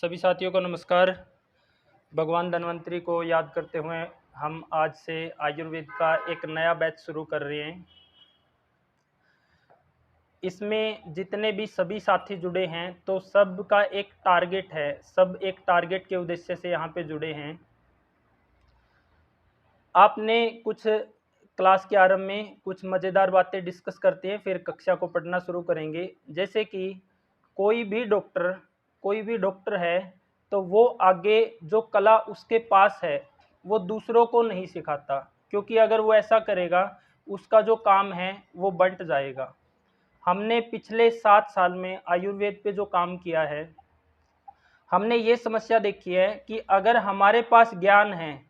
सभी साथियों को नमस्कार। भगवान धन्वंतरी को याद करते हुए हम आज से आयुर्वेद का एक नया बैच शुरू कर रहे हैं। इसमें जितने भी सभी साथी जुड़े हैं तो सब का एक टारगेट है, सब एक टारगेट के उद्देश्य से यहाँ पे जुड़े हैं। आपने कुछ क्लास के आरंभ में कुछ मज़ेदार बातें डिस्कस करते हैं, फिर कक्षा को पढ़ना शुरू करेंगे। जैसे कि कोई भी डॉक्टर है तो वो आगे जो कला उसके पास है वो दूसरों को नहीं सिखाता, क्योंकि अगर वो ऐसा करेगा उसका जो काम है वो बंट जाएगा। हमने पिछले 7 साल में आयुर्वेद पे जो काम किया है, हमने ये समस्या देखी है कि अगर हमारे पास ज्ञान है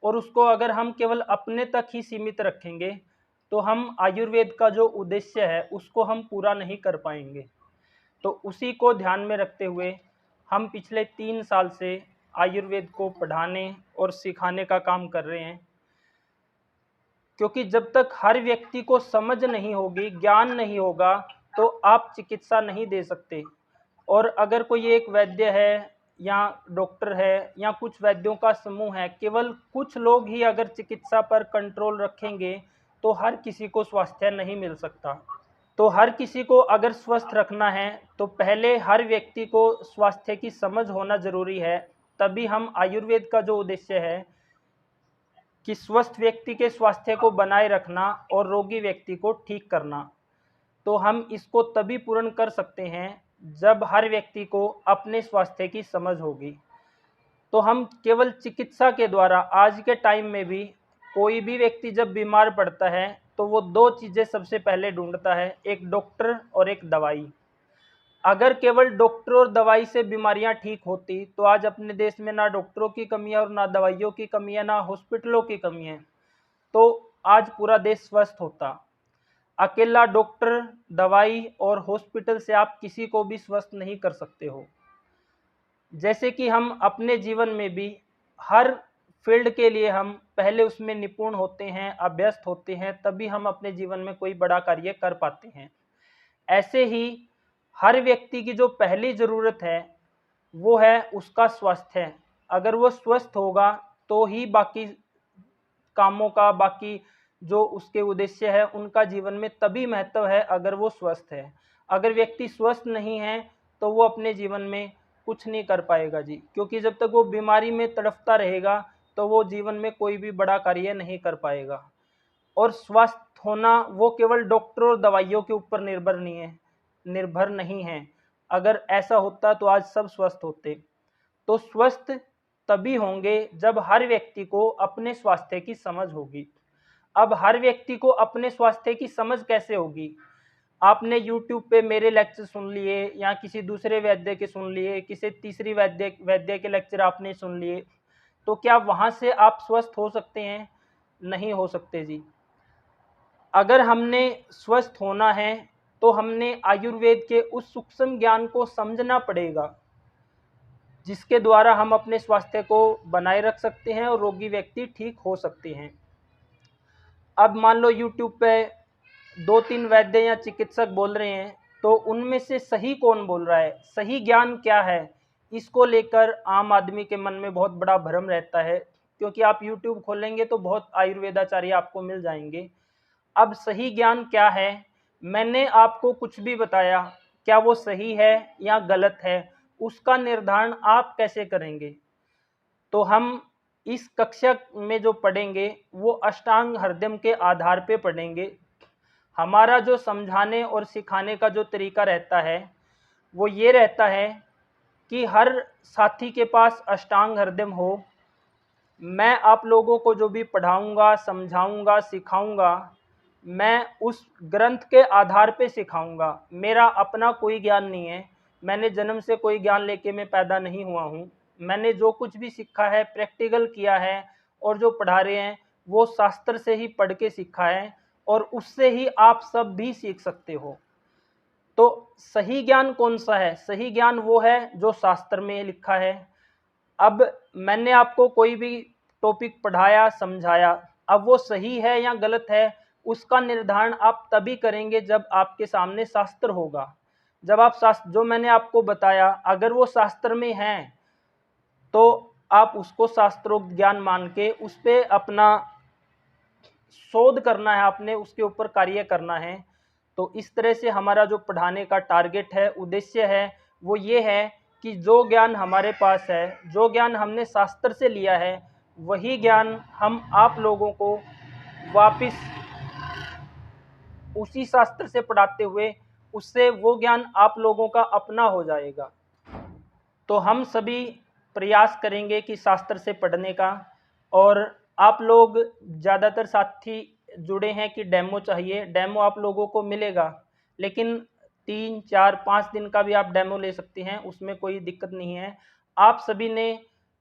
और उसको अगर हम केवल अपने तक ही सीमित रखेंगे तो हम आयुर्वेद का जो उद्देश्य है उसको हम पूरा नहीं कर पाएंगे। तो उसी को ध्यान में रखते हुए हम पिछले 3 साल से आयुर्वेद को पढ़ाने और सिखाने का काम कर रहे हैं, क्योंकि जब तक हर व्यक्ति को समझ नहीं होगी, ज्ञान नहीं होगा, तो आप चिकित्सा नहीं दे सकते। और अगर कोई एक वैद्य है या डॉक्टर है या कुछ वैद्यों का समूह है, केवल कुछ लोग ही अगर चिकित्सा पर कंट्रोल रखेंगे तो हर किसी को स्वास्थ्य नहीं मिल सकता। तो हर किसी को अगर स्वस्थ रखना है तो पहले हर व्यक्ति को स्वास्थ्य की समझ होना ज़रूरी है। तभी हम आयुर्वेद का जो उद्देश्य है कि स्वस्थ व्यक्ति के स्वास्थ्य को बनाए रखना और रोगी व्यक्ति को ठीक करना, तो हम इसको तभी पूर्ण कर सकते हैं जब हर व्यक्ति को अपने स्वास्थ्य की समझ होगी। तो हम केवल चिकित्सा के द्वारा आज के टाइम में भी कोई भी व्यक्ति जब बीमार पड़ता है तो वो 2 चीज़ें सबसे पहले ढूंढता है, एक डॉक्टर और एक दवाई। अगर केवल डॉक्टर और दवाई से बीमारियां ठीक होती तो आज अपने देश में ना डॉक्टरों की कमी है और ना दवाइयों की कमी है, ना हॉस्पिटलों की कमी है, तो आज पूरा देश स्वस्थ होता। अकेला डॉक्टर, दवाई और हॉस्पिटल से आप किसी को भी स्वस्थ नहीं कर सकते हो। जैसे कि हम अपने जीवन में भी हर फील्ड के लिए हम पहले उसमें निपुण होते हैं, अभ्यस्त होते हैं, तभी हम अपने जीवन में कोई बड़ा कार्य कर पाते हैं। ऐसे ही हर व्यक्ति की जो पहली ज़रूरत है वो है उसका स्वास्थ्य। अगर वो स्वस्थ होगा तो ही बाकी कामों का, बाकी जो उसके उद्देश्य है उनका जीवन में तभी महत्व है अगर वो स्वस्थ है। अगर व्यक्ति स्वस्थ नहीं है तो वो अपने जीवन में कुछ नहीं कर पाएगा जी, क्योंकि जब तक वो बीमारी में तड़फता रहेगा तो वो जीवन में कोई भी बड़ा कार्य नहीं कर पाएगा। और स्वस्थ होना वो केवल डॉक्टर और दवाइयों के ऊपर निर्भर नहीं है। अगर ऐसा होता तो आज सब स्वस्थ होते। तो स्वस्थ तभी होंगे जब हर व्यक्ति को अपने स्वास्थ्य की समझ होगी। अब हर व्यक्ति को अपने स्वास्थ्य की समझ कैसे होगी? आपने YouTube पे मेरे लेक्चर सुन लिए या किसी दूसरे वैद्य के सुन लिए, किसी तीसरी वैद्य के लेक्चर आपने सुन लिए, तो क्या वहाँ से आप स्वस्थ हो सकते हैं? नहीं हो सकते जी। अगर हमने स्वस्थ होना है तो हमने आयुर्वेद के उस सूक्ष्म ज्ञान को समझना पड़ेगा, जिसके द्वारा हम अपने स्वास्थ्य को बनाए रख सकते हैं और रोगी व्यक्ति ठीक हो सकते हैं। अब मान लो YouTube पे 2-3 वैद्य या चिकित्सक बोल रहे हैं, तो उनमें से सही कौन बोल रहा है, सही ज्ञान क्या है, इसको लेकर आम आदमी के मन में बहुत बड़ा भ्रम रहता है। क्योंकि आप YouTube खोलेंगे तो बहुत आयुर्वेदाचार्य आपको मिल जाएंगे। अब सही ज्ञान क्या है? मैंने आपको कुछ भी बताया, क्या वो सही है या गलत है, उसका निर्धारण आप कैसे करेंगे? तो हम इस कक्षा में जो पढ़ेंगे वो अष्टांग हृदय के आधार पे पढ़ेंगे। हमारा जो समझाने और सिखाने का जो तरीका रहता है वो ये रहता है कि हर साथी के पास अष्टांग हृदय हो। मैं आप लोगों को जो भी पढ़ाऊंगा, समझाऊंगा, सिखाऊंगा, मैं उस ग्रंथ के आधार पे सिखाऊंगा। मेरा अपना कोई ज्ञान नहीं है, मैंने जन्म से कोई ज्ञान लेके मैं पैदा नहीं हुआ हूँ। मैंने जो कुछ भी सीखा है प्रैक्टिकल किया है, और जो पढ़ा रहे हैं वो शास्त्र से ही पढ़ के सीखा है, और उससे ही आप सब भी सीख सकते हो। तो सही ज्ञान कौन सा है? सही ज्ञान वो है जो शास्त्र में लिखा है। अब मैंने आपको कोई भी टॉपिक पढ़ाया, समझाया, अब वो सही है या गलत है उसका निर्धारण आप तभी करेंगे जब आपके सामने शास्त्र होगा। जब आप शास्त्र जो मैंने आपको बताया अगर वो शास्त्र में है तो आप उसको शास्त्रोक्त ज्ञान मान के उस पर अपना शोध करना है, आपने उसके ऊपर कार्य करना है। तो इस तरह से हमारा जो पढ़ाने का टारगेट है, उद्देश्य है, वो ये है कि जो ज्ञान हमारे पास है, जो ज्ञान हमने शास्त्र से लिया है, वही ज्ञान हम आप लोगों को वापस उसी शास्त्र से पढ़ाते हुए उससे वो ज्ञान आप लोगों का अपना हो जाएगा। तो हम सभी प्रयास करेंगे कि शास्त्र से पढ़ने का। और आप लोग ज़्यादातर साथी जुड़े हैं कि डेमो चाहिए, डेमो आप लोगों को मिलेगा, लेकिन 3, 4, 5 दिन का भी आप डेमो ले सकते हैं, उसमें कोई दिक्कत नहीं है। आप सभी ने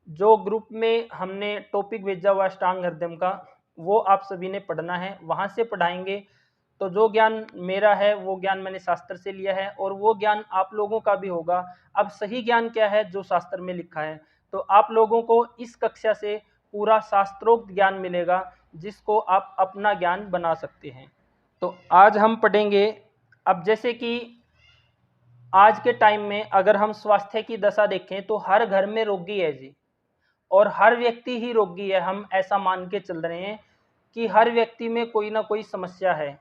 जो ग्रुप में हमने टॉपिक भेजा हुआ अष्टांग हृदय का, वो आप सभी ने पढ़ना है, वहाँ से पढ़ाएंगे। तो जो ज्ञान मेरा है वो ज्ञान मैंने शास्त्र से लिया है और वो ज्ञान आप लोगों का भी होगा। अब सही ज्ञान क्या है? जो शास्त्र में लिखा है। तो आप लोगों को इस कक्षा से पूरा शास्त्रोक्त ज्ञान मिलेगा, जिसको आप अपना ज्ञान बना सकते हैं। तो आज हम पढ़ेंगे, अब जैसे कि आज के टाइम में अगर हम स्वास्थ्य की दशा देखें तो हर घर में रोगी है जी, और हर व्यक्ति ही रोगी है। हम ऐसा मान के चल रहे हैं कि हर व्यक्ति में कोई ना कोई समस्या है।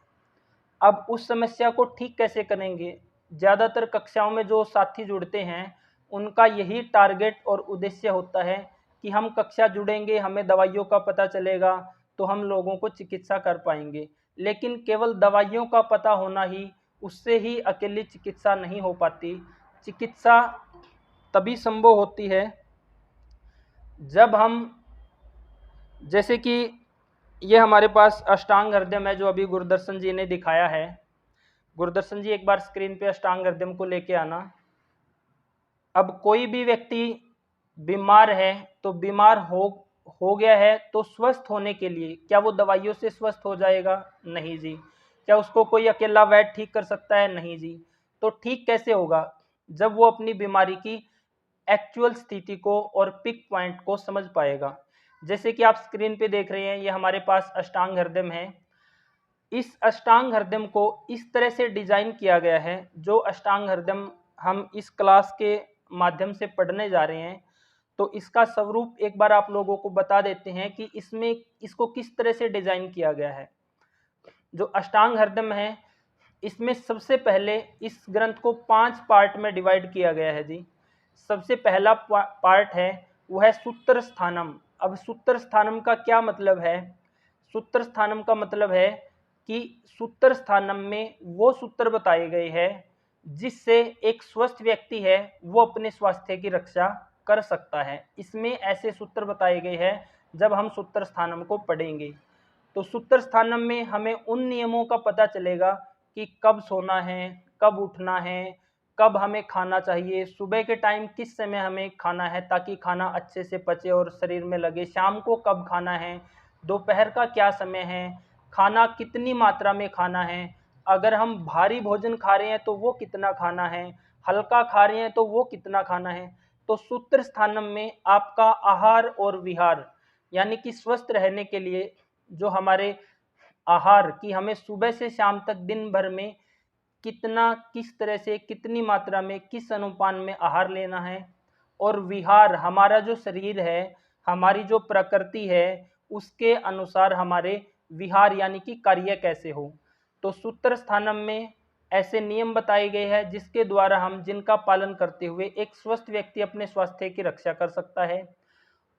अब उस समस्या को ठीक कैसे करेंगे? ज़्यादातर कक्षाओं में जो साथी जुड़ते हैं उनका यही टारगेट और उद्देश्य होता है कि हम कक्षा जुड़ेंगे, हमें दवाइयों का पता चलेगा तो हम लोगों को चिकित्सा कर पाएंगे। लेकिन केवल दवाइयों का पता होना ही, उससे ही अकेली चिकित्सा नहीं हो पाती। चिकित्सा तभी संभव होती है जब हम, जैसे कि ये हमारे पास अष्टांग हृदय है जो अभी गुरुदर्शन जी ने दिखाया है। गुरुदर्शन जी एक बार स्क्रीन पे अष्टांग हृदय को लेके आना। अब कोई भी व्यक्ति बीमार है तो बीमार हो गया है तो स्वस्थ होने के लिए क्या वो दवाइयों से स्वस्थ हो जाएगा? नहीं जी। क्या उसको कोई अकेला वैद्य ठीक कर सकता है? नहीं जी। तो ठीक कैसे होगा? जब वो अपनी बीमारी की एक्चुअल स्थिति को और पिक पॉइंट को समझ पाएगा। जैसे कि आप स्क्रीन पे देख रहे हैं, ये हमारे पास अष्टांग हृदय है। इस अष्टांग हृदय को इस तरह से डिजाइन किया गया है, जो अष्टांग हृदय हम इस क्लास के माध्यम से पढ़ने जा रहे हैं। तो इसका स्वरूप एक बार आप लोगों को बता देते हैं कि इसमें इसको किस तरह से डिजाइन किया गया है। जो अष्टांग हृदय है, इसमें सबसे पहले इस ग्रंथ को 5 पार्ट में डिवाइड किया गया है जी। सबसे पहला पार्ट है वो है सूत्र स्थानम। अब सूत्र स्थानम का क्या मतलब है? सूत्र स्थानम का मतलब है कि सूत्र स्थानम में वो सूत्र बताए गए हैं जिससे एक स्वस्थ व्यक्ति है वो अपने स्वास्थ्य की रक्षा कर सकता है। इसमें ऐसे सूत्र बताए गए हैं जब हम सूत्र स्थानम को पढ़ेंगे। तो सूत्र स्थानम में हमें उन नियमों का पता चलेगा कि कब सोना है, कब उठना है, कब हमें खाना चाहिए, सुबह के टाइम किस समय हमें खाना है ताकि खाना अच्छे से पचे और शरीर में लगे, शाम को कब खाना है, दोपहर का क्या समय है, खाना कितनी मात्रा में खाना है, अगर हम भारी भोजन खा रहे हैं तो वो कितना खाना है, हल्का खा रहे हैं तो वो कितना खाना है। तो सूत्र स्थानम में आपका आहार और विहार, यानी कि स्वस्थ रहने के लिए जो हमारे आहार की, हमें सुबह से शाम तक दिन भर में कितना, किस तरह से, कितनी मात्रा में, किस अनुपात में आहार लेना है, और विहार हमारा जो शरीर है, हमारी जो प्रकृति है, उसके अनुसार हमारे विहार यानी कि कार्य कैसे हो। तो सूत्र स्थानम में ऐसे नियम बताए गए हैं जिसके द्वारा हम, जिनका पालन करते हुए एक स्वस्थ व्यक्ति अपने स्वास्थ्य की रक्षा कर सकता है।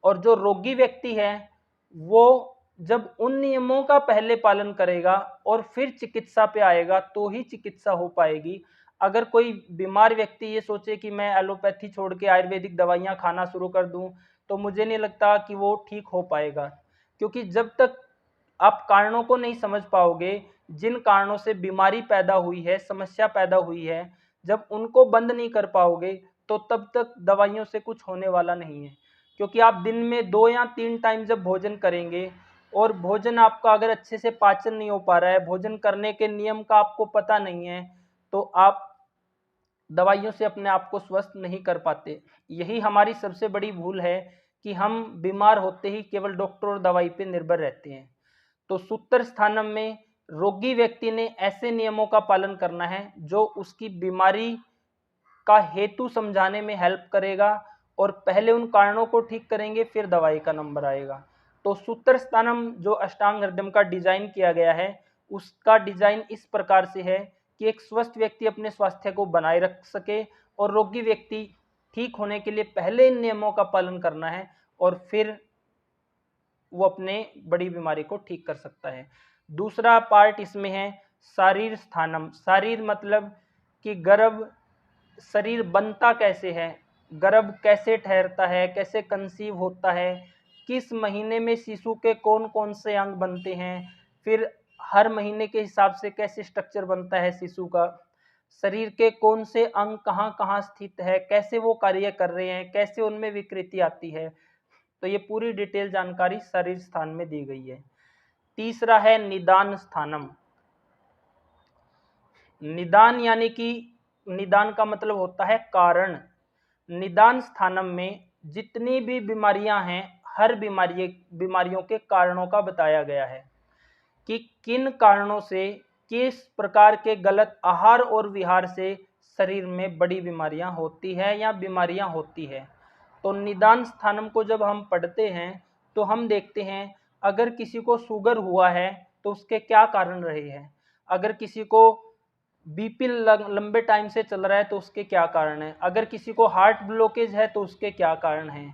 और जो रोगी व्यक्ति है वो जब उन नियमों का पहले पालन करेगा और फिर चिकित्सा पे आएगा तो ही चिकित्सा हो पाएगी। अगर कोई बीमार व्यक्ति ये सोचे कि मैं एलोपैथी छोड़ के आयुर्वेदिक दवाइयाँ खाना शुरू कर दूं, तो मुझे नहीं लगता कि वो ठीक हो पाएगा। क्योंकि जब तक आप कारणों को नहीं समझ पाओगे, जिन कारणों से बीमारी पैदा हुई है, समस्या पैदा हुई है, जब उनको बंद नहीं कर पाओगे तो तब तक दवाइयों से कुछ होने वाला नहीं है। क्योंकि आप दिन में 2 या 3 टाइम जब भोजन करेंगे और भोजन आपका अगर अच्छे से पाचन नहीं हो पा रहा है, भोजन करने के नियम का आपको पता नहीं है, तो आप दवाइयों से अपने आप को स्वस्थ नहीं कर पाते। यही हमारी सबसे बड़ी भूल है कि हम बीमार होते ही केवल डॉक्टर और दवाई पे निर्भर रहते हैं। तो सूत्र स्थानम में रोगी व्यक्ति ने ऐसे नियमों का पालन करना है जो उसकी बीमारी का हेतु समझाने में हेल्प करेगा और पहले उन कारणों को ठीक करेंगे, फिर दवाई का नंबर आएगा। तो सूत्र स्थानम जो अष्टांग हृदय का डिजाइन किया गया है, उसका डिजाइन इस प्रकार से है कि एक स्वस्थ व्यक्ति अपने स्वास्थ्य को बनाए रख सके और रोगी व्यक्ति ठीक होने के लिए पहले इन नियमों का पालन करना है और फिर वो अपने बड़ी बीमारी को ठीक कर सकता है। दूसरा पार्ट इसमें है शारीर स्थानम। शारीर मतलब कि गर्भ, शरीर बनता कैसे है, गर्भ कैसे ठहरता है, कैसे कंसीव होता है, किस महीने में शिशु के कौन कौन से अंग बनते हैं, फिर हर महीने के हिसाब से कैसे स्ट्रक्चर बनता है शिशु का, शरीर के कौन से अंग कहाँ कहाँ स्थित है, कैसे वो कार्य कर रहे हैं, कैसे उनमें विकृति आती है। तो ये पूरी डिटेल जानकारी शरीर स्थान में दी गई है। तीसरा है निदान स्थानम। निदान यानी कि निदान का मतलब होता है कारण। निदान स्थानम में जितनी भी बीमारियां हैं, हर बीमारियों के कारणों का बताया गया है कि किन कारणों से, किस प्रकार के गलत आहार और विहार से शरीर में बड़ी बीमारियां होती है या बीमारियां होती है। तो निदान स्थानम को जब हम पढ़ते हैं तो हम देखते हैं अगर किसी को शुगर हुआ है तो उसके क्या कारण रहे हैं, अगर किसी को बीपी लंबे टाइम से चल रहा है तो उसके क्या कारण है, अगर किसी को हार्ट ब्लॉकेज है तो उसके क्या कारण है,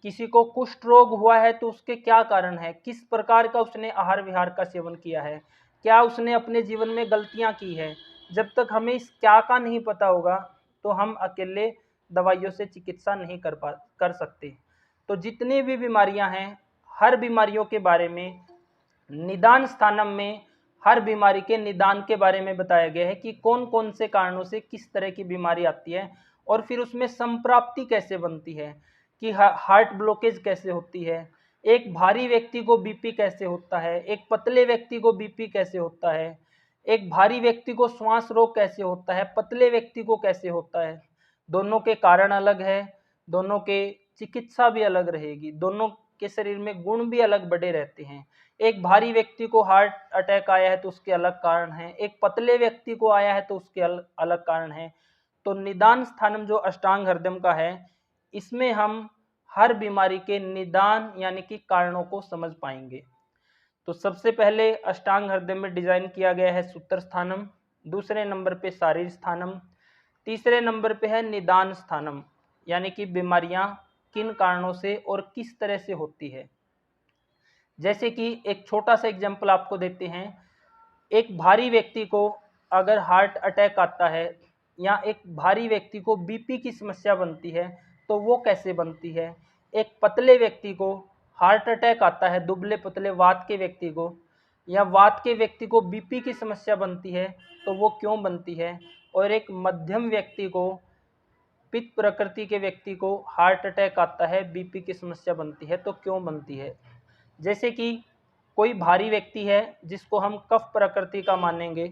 किसी को कुष्ठ रोग हुआ है तो उसके क्या कारण है, किस प्रकार का उसने आहार विहार का सेवन किया है, क्या उसने अपने जीवन में गलतियां की है। जब तक हमें इस क्या का नहीं पता होगा तो हम अकेले दवाइयों से चिकित्सा नहीं कर सकते। तो जितनी भी बीमारियां हैं, हर बीमारियों के बारे में निदान स्थानम में हर बीमारी के निदान के बारे में बताया गया है कि कौन कौन से कारणों से किस तरह की बीमारी आती है और फिर उसमें संप्राप्ति कैसे बनती है, कि हार्ट ब्लॉकेज कैसे होती है, एक भारी व्यक्ति को बीपी कैसे होता है, एक पतले व्यक्ति को बीपी कैसे होता है, एक भारी व्यक्ति को श्वास रोग कैसे होता है, पतले व्यक्ति को कैसे होता है। दोनों के कारण अलग है, दोनों के चिकित्सा भी अलग रहेगी, दोनों के शरीर में गुण भी अलग बड़े रहते हैं। एक भारी व्यक्ति को हार्ट अटैक आया है तो उसके अलग कारण है, एक पतले व्यक्ति को आया है तो उसके अलग कारण है। तो निदान स्थानम जो अष्टांग हृदय का है, इसमें हम हर बीमारी के निदान यानी कि कारणों को समझ पाएंगे। तो सबसे पहले अष्टांग हृदय में डिजाइन किया गया है सूत्र स्थानम, दूसरे नंबर पे शारीर स्थानम, तीसरे नंबर पे है निदान स्थानम यानी कि बीमारियां किन कारणों से और किस तरह से होती है। जैसे कि एक छोटा सा एग्जांपल आपको देते हैं, एक भारी व्यक्ति को अगर हार्ट अटैक आता है या एक भारी व्यक्ति को बीपी की समस्या बनती है तो वो कैसे बनती है, एक पतले व्यक्ति को हार्ट अटैक आता है, दुबले पतले वात के व्यक्ति को, या वात के व्यक्ति को बीपी की समस्या बनती है तो वो क्यों बनती है, और एक मध्यम व्यक्ति को, पित्त प्रकृति के व्यक्ति को हार्ट अटैक आता है, बीपी की समस्या बनती है तो क्यों बनती है। जैसे कि कोई भारी व्यक्ति है जिसको हम कफ प्रकृति का मानेंगे,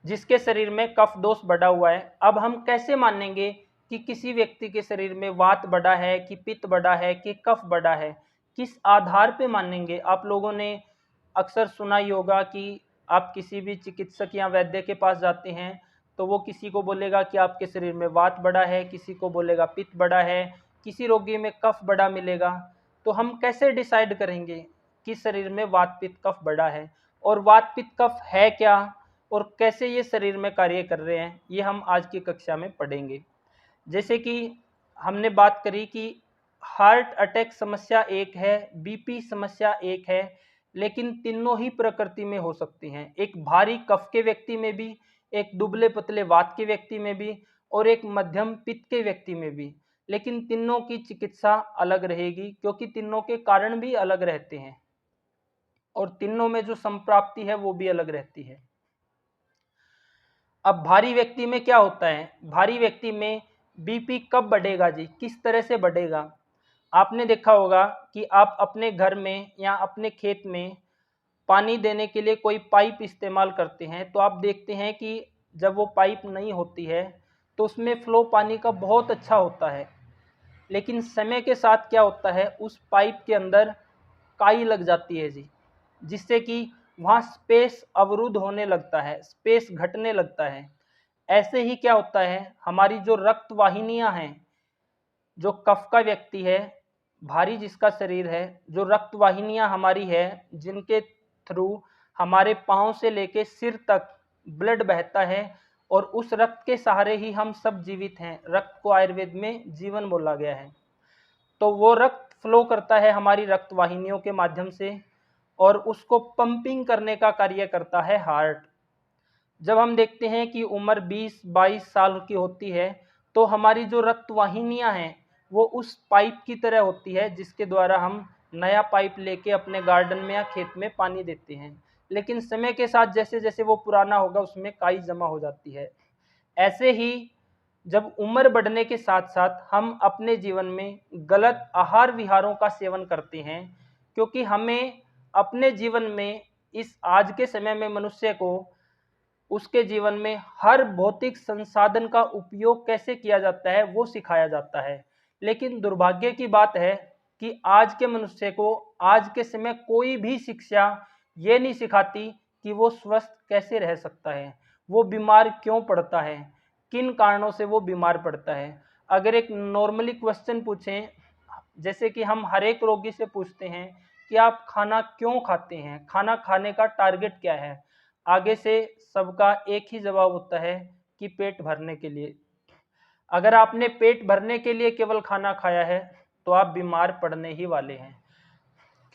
जिसके शरीर में कफ दोष बढ़ा हुआ है, अब हम कैसे मानेंगे कि किसी व्यक्ति के शरीर में वात बढ़ा है, कि पित्त बढ़ा है, कि कफ बढ़ा है, किस आधार पे मानेंगे। आप लोगों ने अक्सर सुना ही होगा कि आप किसी भी चिकित्सक या वैद्य के पास जाते हैं तो वो किसी को बोलेगा कि आपके शरीर में वात बढ़ा है, किसी को बोलेगा पित्त बढ़ा है, किसी रोगी में कफ बढ़ा मिलेगा। तो हम कैसे डिसाइड करेंगे कि शरीर में वात पित्त कफ बढ़ा है, और वात पित्त कफ है क्या और कैसे ये शरीर में कार्य कर रहे हैं, ये हम आज की कक्षा में पढ़ेंगे। जैसे कि हमने बात करी कि हार्ट अटैक समस्या एक है, बीपी समस्या एक है, लेकिन तीनों ही प्रकृति में हो सकती हैं। एक भारी कफ के व्यक्ति में भी, एक दुबले पतले वात के व्यक्ति में भी, और एक मध्यम पित्त के व्यक्ति में भी, लेकिन तीनों की चिकित्सा अलग रहेगी क्योंकि तीनों के कारण भी अलग रहते हैं और तीनों में जो संप्राप्ति है वो भी अलग रहती है। अब भारी व्यक्ति में क्या होता है, भारी व्यक्ति में बीपी कब बढ़ेगा जी, किस तरह से बढ़ेगा। आपने देखा होगा कि आप अपने घर में या अपने खेत में पानी देने के लिए कोई पाइप इस्तेमाल करते हैं तो आप देखते हैं कि जब वो पाइप नहीं होती है तो उसमें फ्लो पानी का बहुत अच्छा होता है, लेकिन समय के साथ क्या होता है, उस पाइप के अंदर काई लग जाती है जी, जिससे कि वहाँ स्पेस अवरुद्ध होने लगता है, स्पेस घटने लगता है। ऐसे ही क्या होता है, हमारी जो रक्त वाहिनियाँ हैं, जो कफ का व्यक्ति है, भारी जिसका शरीर है, जो रक्त वाहिनियां हमारी है, जिनके थ्रू हमारे पाँव से लेके सिर तक ब्लड बहता है और उस रक्त के सहारे ही हम सब जीवित हैं। रक्त को आयुर्वेद में जीवन बोला गया है। तो वो रक्त फ्लो करता है हमारी रक्त वाहिनियों के माध्यम से और उसको पंपिंग करने का कार्य करता है हार्ट। जब हम देखते हैं कि उम्र 20-22 साल की होती है तो हमारी जो रक्त वाहिनियां हैं वो उस पाइप की तरह होती है जिसके द्वारा हम नया पाइप लेके अपने गार्डन में या खेत में पानी देते हैं। लेकिन समय के साथ जैसे जैसे वो पुराना होगा उसमें काई जमा हो जाती है। ऐसे ही जब उम्र बढ़ने के साथ साथ हम अपने जीवन में गलत आहार विहारों का सेवन करते हैं, क्योंकि हमें अपने जीवन में इस आज के समय में मनुष्य को उसके जीवन में हर भौतिक संसाधन का उपयोग कैसे किया जाता है वो सिखाया जाता है। लेकिन दुर्भाग्य की बात है कि आज के मनुष्य को आज के समय कोई भी शिक्षा ये नहीं सिखाती कि वो स्वस्थ कैसे रह सकता है, वो बीमार क्यों पड़ता है, किन कारणों से वो बीमार पड़ता है। अगर एक नॉर्मली क्वेश्चन पूछें, जैसे कि हम हर एक रोगी से पूछते हैं कि आप खाना क्यों खाते हैं, खाना खाने का टारगेट क्या है, आगे से सबका एक ही जवाब होता है कि पेट भरने के लिए। अगर आपने पेट भरने के लिए केवल खाना खाया है तो आप बीमार पड़ने ही वाले हैं,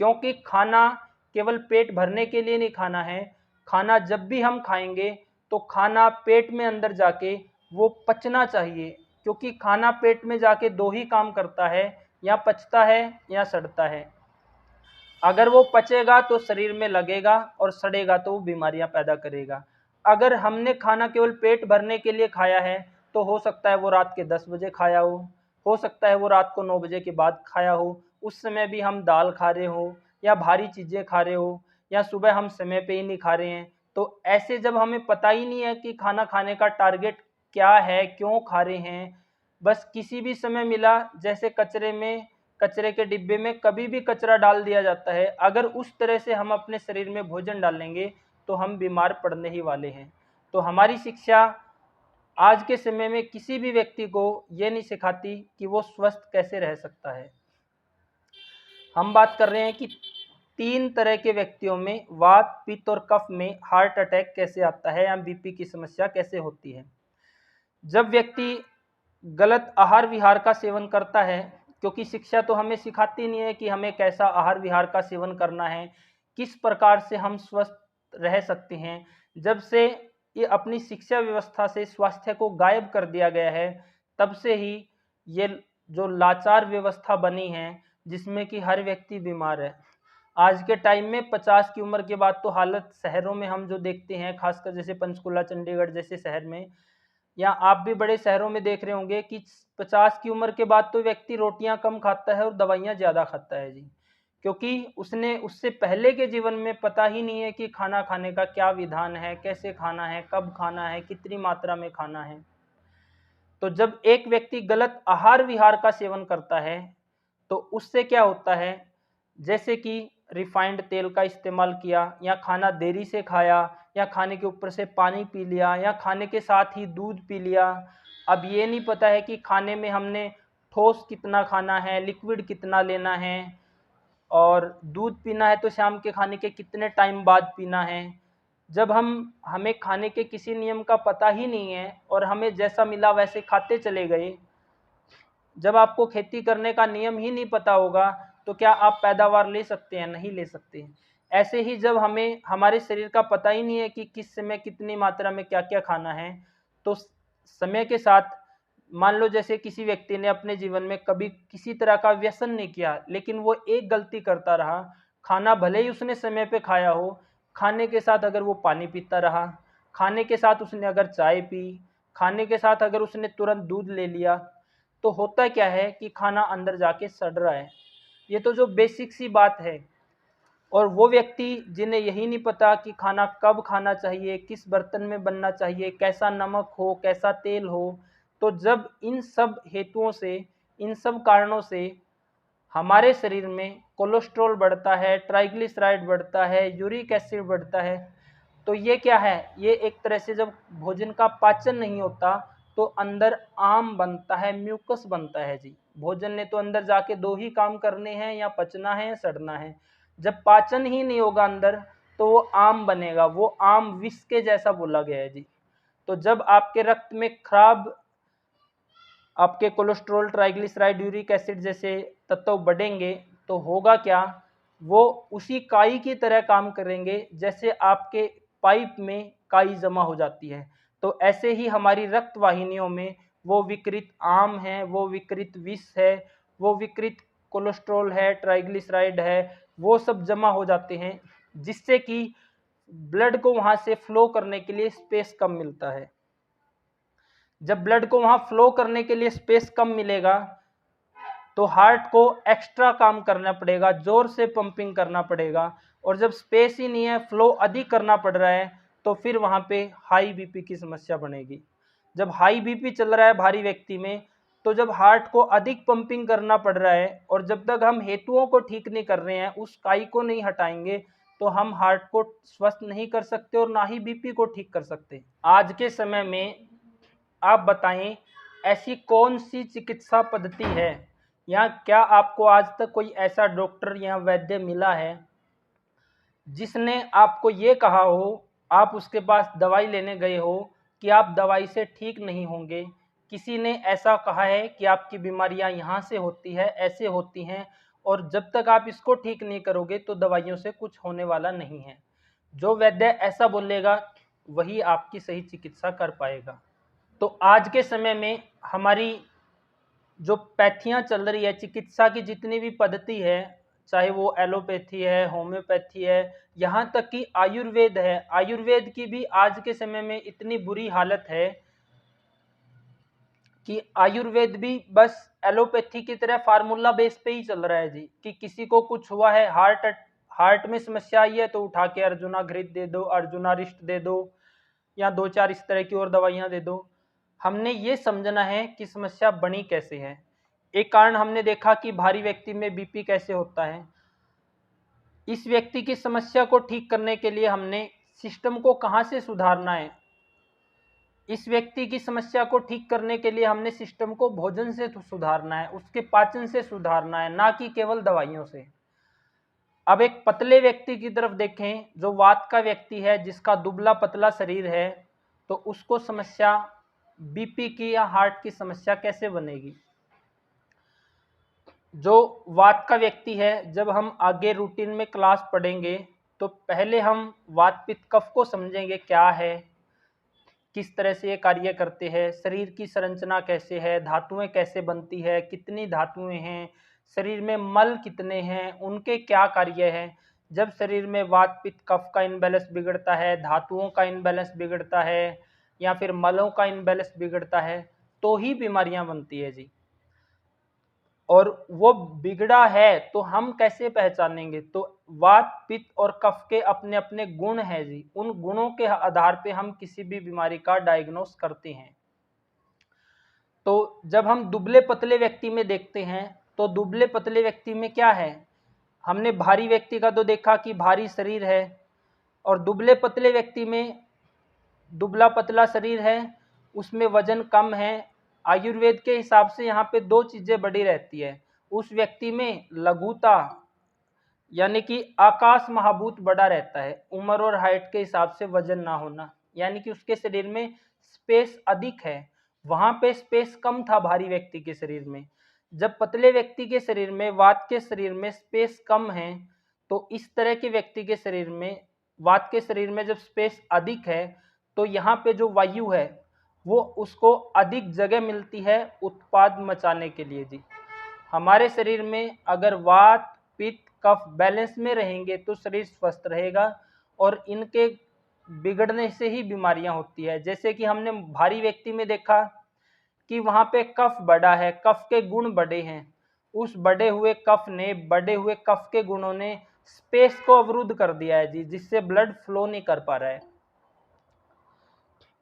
क्योंकि खाना केवल पेट भरने के लिए नहीं खाना है। खाना जब भी हम खाएंगे तो खाना पेट में अंदर जाके वो पचना चाहिए, क्योंकि खाना पेट में जाके दो ही काम करता है, या पचता है या सड़ता है। अगर वो पचेगा तो शरीर में लगेगा और सड़ेगा तो वो बीमारियां पैदा करेगा। अगर हमने खाना केवल पेट भरने के लिए खाया है तो हो सकता है वो रात के 10 बजे खाया हो सकता है वो रात को 9 बजे के बाद खाया हो, उस समय भी हम दाल खा रहे हो या भारी चीज़ें खा रहे हो, या सुबह हम समय पे ही नहीं खा रहे हैं। तो ऐसे जब हमें पता ही नहीं है कि खाना खाने का टारगेट क्या है, क्यों खा रहे हैं, बस किसी भी समय मिला, जैसे कचरे के डिब्बे में कभी भी कचरा डाल दिया जाता है, अगर उस तरह से हम अपने शरीर में भोजन डालेंगे तो हम बीमार पड़ने ही वाले हैं। तो हमारी शिक्षा आज के समय में किसी भी व्यक्ति को ये नहीं सिखाती कि वो स्वस्थ कैसे रह सकता है। हम बात कर रहे हैं कि 3 तरह के व्यक्तियों में वात, पित्त और कफ में हार्ट अटैक कैसे आता है या बीपी की समस्या कैसे होती है। जब व्यक्ति गलत आहार विहार का सेवन करता है, क्योंकि शिक्षा तो हमें सिखाती नहीं है कि हमें कैसा आहार विहार का सेवन करना है, किस प्रकार से हम स्वस्थ रह सकते हैं। जब से ये अपनी शिक्षा व्यवस्था से स्वास्थ्य को गायब कर दिया गया है, तब से ही ये जो लाचार व्यवस्था बनी है जिसमें कि हर व्यक्ति बीमार है। आज के टाइम में 50 की उम्र के बाद तो हालत शहरों में हम जो देखते हैं, खासकर जैसे पंचकुला, चंडीगढ़ जैसे शहर में, या आप भी बड़े शहरों में देख रहे होंगे कि 50 की उम्र के बाद तो व्यक्ति रोटियां कम खाता है और दवाइयां ज़्यादा खाता है जी, क्योंकि उसने उससे पहले के जीवन में पता ही नहीं है कि खाना खाने का क्या विधान है, कैसे खाना है, कब खाना है, कितनी मात्रा में खाना है। तो जब एक व्यक्ति गलत आहार विहार का सेवन करता है तो उससे क्या होता है, जैसे कि रिफाइंड तेल का इस्तेमाल किया, या खाना देरी से खाया, या खाने के ऊपर से पानी पी लिया, या खाने के साथ ही दूध पी लिया। अब ये नहीं पता है कि खाने में हमने ठोस कितना खाना है, लिक्विड कितना लेना है, और दूध पीना है तो शाम के खाने के कितने टाइम बाद पीना है। जब हमें खाने के किसी नियम का पता ही नहीं है और हमें जैसा मिला वैसे खाते चले गए, जब आपको खेती करने का नियम ही नहीं पता होगा तो क्या आप पैदावार ले सकते हैं? नहीं ले सकते। ऐसे ही जब हमें हमारे शरीर का पता ही नहीं है कि किस समय कितनी मात्रा में क्या क्या खाना है, तो समय के साथ मान लो जैसे किसी व्यक्ति ने अपने जीवन में कभी किसी तरह का व्यसन नहीं किया, लेकिन वो एक गलती करता रहा, खाना भले ही उसने समय पे खाया हो, खाने के साथ अगर वो पानी पीता रहा, खाने के साथ उसने अगर चाय पी, खाने के साथ अगर उसने तुरंत दूध ले लिया, तो होता क्या है कि खाना अंदर जाके सड़ रहा है। ये तो जो बेसिक सी बात है। और वो व्यक्ति जिन्हें यही नहीं पता कि खाना कब खाना चाहिए, किस बर्तन में बनना चाहिए, कैसा नमक हो, कैसा तेल हो, तो जब इन सब हेतुओं से, इन सब कारणों से हमारे शरीर में कोलेस्ट्रॉल बढ़ता है, ट्राइग्लिसराइड बढ़ता है, यूरिक एसिड बढ़ता है, तो ये क्या है, ये एक तरह से जब भोजन का पाचन नहीं होता तो अंदर आम बनता है, म्यूकस बनता है जी। भोजन ने तो अंदर जाके दो ही काम करने हैं, या पचना है या सड़ना है। जब पाचन ही नहीं होगा अंदर तो वो आम बनेगा, वो आम विष के जैसा बोला गया है जी। तो जब आपके रक्त में खराब आपके कोलेस्ट्रॉल, ट्राइग्लिसराइड, यूरिक एसिड जैसे तत्व बढ़ेंगे तो होगा क्या, वो उसी काई की तरह काम करेंगे जैसे आपके पाइप में काई जमा हो जाती है। तो ऐसे ही हमारी रक्त वाहिनियों में वो विकृत आम है, वो विकृत विष है, वो विकृत कोलेस्ट्रॉल है, ट्राइग्लिसराइड है, वो सब जमा हो जाते हैं, जिससे कि ब्लड को वहां से फ्लो करने के लिए स्पेस कम मिलता है। जब ब्लड को वहां फ्लो करने के लिए स्पेस कम मिलेगा तो हार्ट को एक्स्ट्रा काम करना पड़ेगा, जोर से पंपिंग करना पड़ेगा, और जब स्पेस ही नहीं है, फ्लो अधिक करना पड़ रहा है, तो फिर वहां पे हाई बीपी की समस्या बनेगी। जब हाई बीपी चल रहा है भारी व्यक्ति में, तो जब हार्ट को अधिक पंपिंग करना पड़ रहा है और जब तक हम हेतुओं को ठीक नहीं कर रहे हैं, उस काई को नहीं हटाएंगे, तो हम हार्ट को स्वस्थ नहीं कर सकते और ना ही बीपी को ठीक कर सकते। आज के समय में आप बताएं ऐसी कौन सी चिकित्सा पद्धति है, या क्या आपको आज तक कोई ऐसा डॉक्टर या वैद्य मिला है जिसने आपको ये कहा हो, आप उसके पास दवाई लेने गए हो, कि आप दवाई से ठीक नहीं होंगे। किसी ने ऐसा कहा है कि आपकी बीमारियां यहाँ से होती है, ऐसे होती हैं, और जब तक आप इसको ठीक नहीं करोगे तो दवाइयों से कुछ होने वाला नहीं है। जो वैद्य ऐसा बोलेगा वही आपकी सही चिकित्सा कर पाएगा। तो आज के समय में हमारी जो पैथियां चल रही है, चिकित्सा की जितनी भी पद्धति है, चाहे वो एलोपैथी है, होम्योपैथी है, यहाँ तक कि आयुर्वेद है, आयुर्वेद की भी आज के समय में इतनी बुरी हालत है कि आयुर्वेद भी बस एलोपैथी की तरह फार्मूला बेस पे ही चल रहा है जी। कि किसी को कुछ हुआ है, हार्ट में समस्या आई है, तो उठा के अर्जुना घृत दे दो, अर्जुना रिष्ट दे दो, या दो चार इस तरह की और दवाइयां दे दो। हमने ये समझना है कि समस्या बनी कैसे है। एक कारण हमने देखा कि भारी व्यक्ति में बीपी कैसे होता है। इस व्यक्ति की समस्या को ठीक करने के लिए हमने सिस्टम को कहाँ से सुधारना है। इस व्यक्ति की समस्या को ठीक करने के लिए हमने सिस्टम को भोजन से सुधारना है, उसके पाचन से सुधारना है, ना कि केवल दवाइयों से। अब एक पतले व्यक्ति की तरफ देखें, जो वात का व्यक्ति है, जिसका दुबला पतला शरीर है, तो उसको समस्या बीपी की या हार्ट की समस्या कैसे बनेगी। जो वात का व्यक्ति है, जब हम आगे रूटीन में क्लास पढ़ेंगे तो पहले हम वात पित्त कफ को समझेंगे, क्या है, किस तरह से ये कार्य करते हैं, शरीर की संरचना कैसे है, धातुएं कैसे बनती है, कितनी धातुएं हैं, शरीर में मल कितने हैं, उनके क्या कार्य हैं। जब शरीर में वात पित्त कफ का इनबैलेंस बिगड़ता है, धातुओं का इनबैलेंस बिगड़ता है, या फिर मलों का इनबैलेंस बिगड़ता है, तो ही बीमारियां बनती है जी। और वो बिगड़ा है तो हम कैसे पहचानेंगे, तो वात पित्त और कफ के अपने अपने गुण हैं जी, उन गुणों के आधार पे हम किसी भी बीमारी का डायग्नोस करते हैं। तो जब हम दुबले पतले व्यक्ति में देखते हैं, तो दुबले पतले व्यक्ति में क्या है, हमने भारी व्यक्ति का तो देखा कि भारी शरीर है, और दुबले पतले व्यक्ति में दुबला पतला शरीर है, उसमें वजन कम है। आयुर्वेद के हिसाब से यहाँ पे दो चीजें बड़ी रहती है, उस व्यक्ति में लघुता यानी कि आकाश महाभूत बड़ा रहता है, उम्र और हाइट के हिसाब से वजन ना होना, यानी कि उसके शरीर में स्पेस अधिक है, वहां पे स्पेस कम था भारी व्यक्ति के शरीर में। जब पतले व्यक्ति के शरीर में, वात के शरीर में स्पेस कम है, तो इस तरह के व्यक्ति के शरीर में, वात के शरीर में जब स्पेस अधिक है, तो यहाँ पे जो वायु है वो उसको अधिक जगह मिलती है उत्पाद मचाने के लिए जी। हमारे शरीर में अगर वात पित्त कफ बैलेंस में रहेंगे तो शरीर स्वस्थ रहेगा, और इनके बिगड़ने से ही बीमारियां होती है। जैसे कि हमने भारी व्यक्ति में देखा कि वहां पे कफ बढ़ा है, कफ के गुण बढ़े हैं, उस बढ़े हुए कफ ने, बढ़े हुए कफ के गुणों ने स्पेस को अवरुद्ध कर दिया है जी, जिससे ब्लड फ्लो नहीं कर पा रहा है।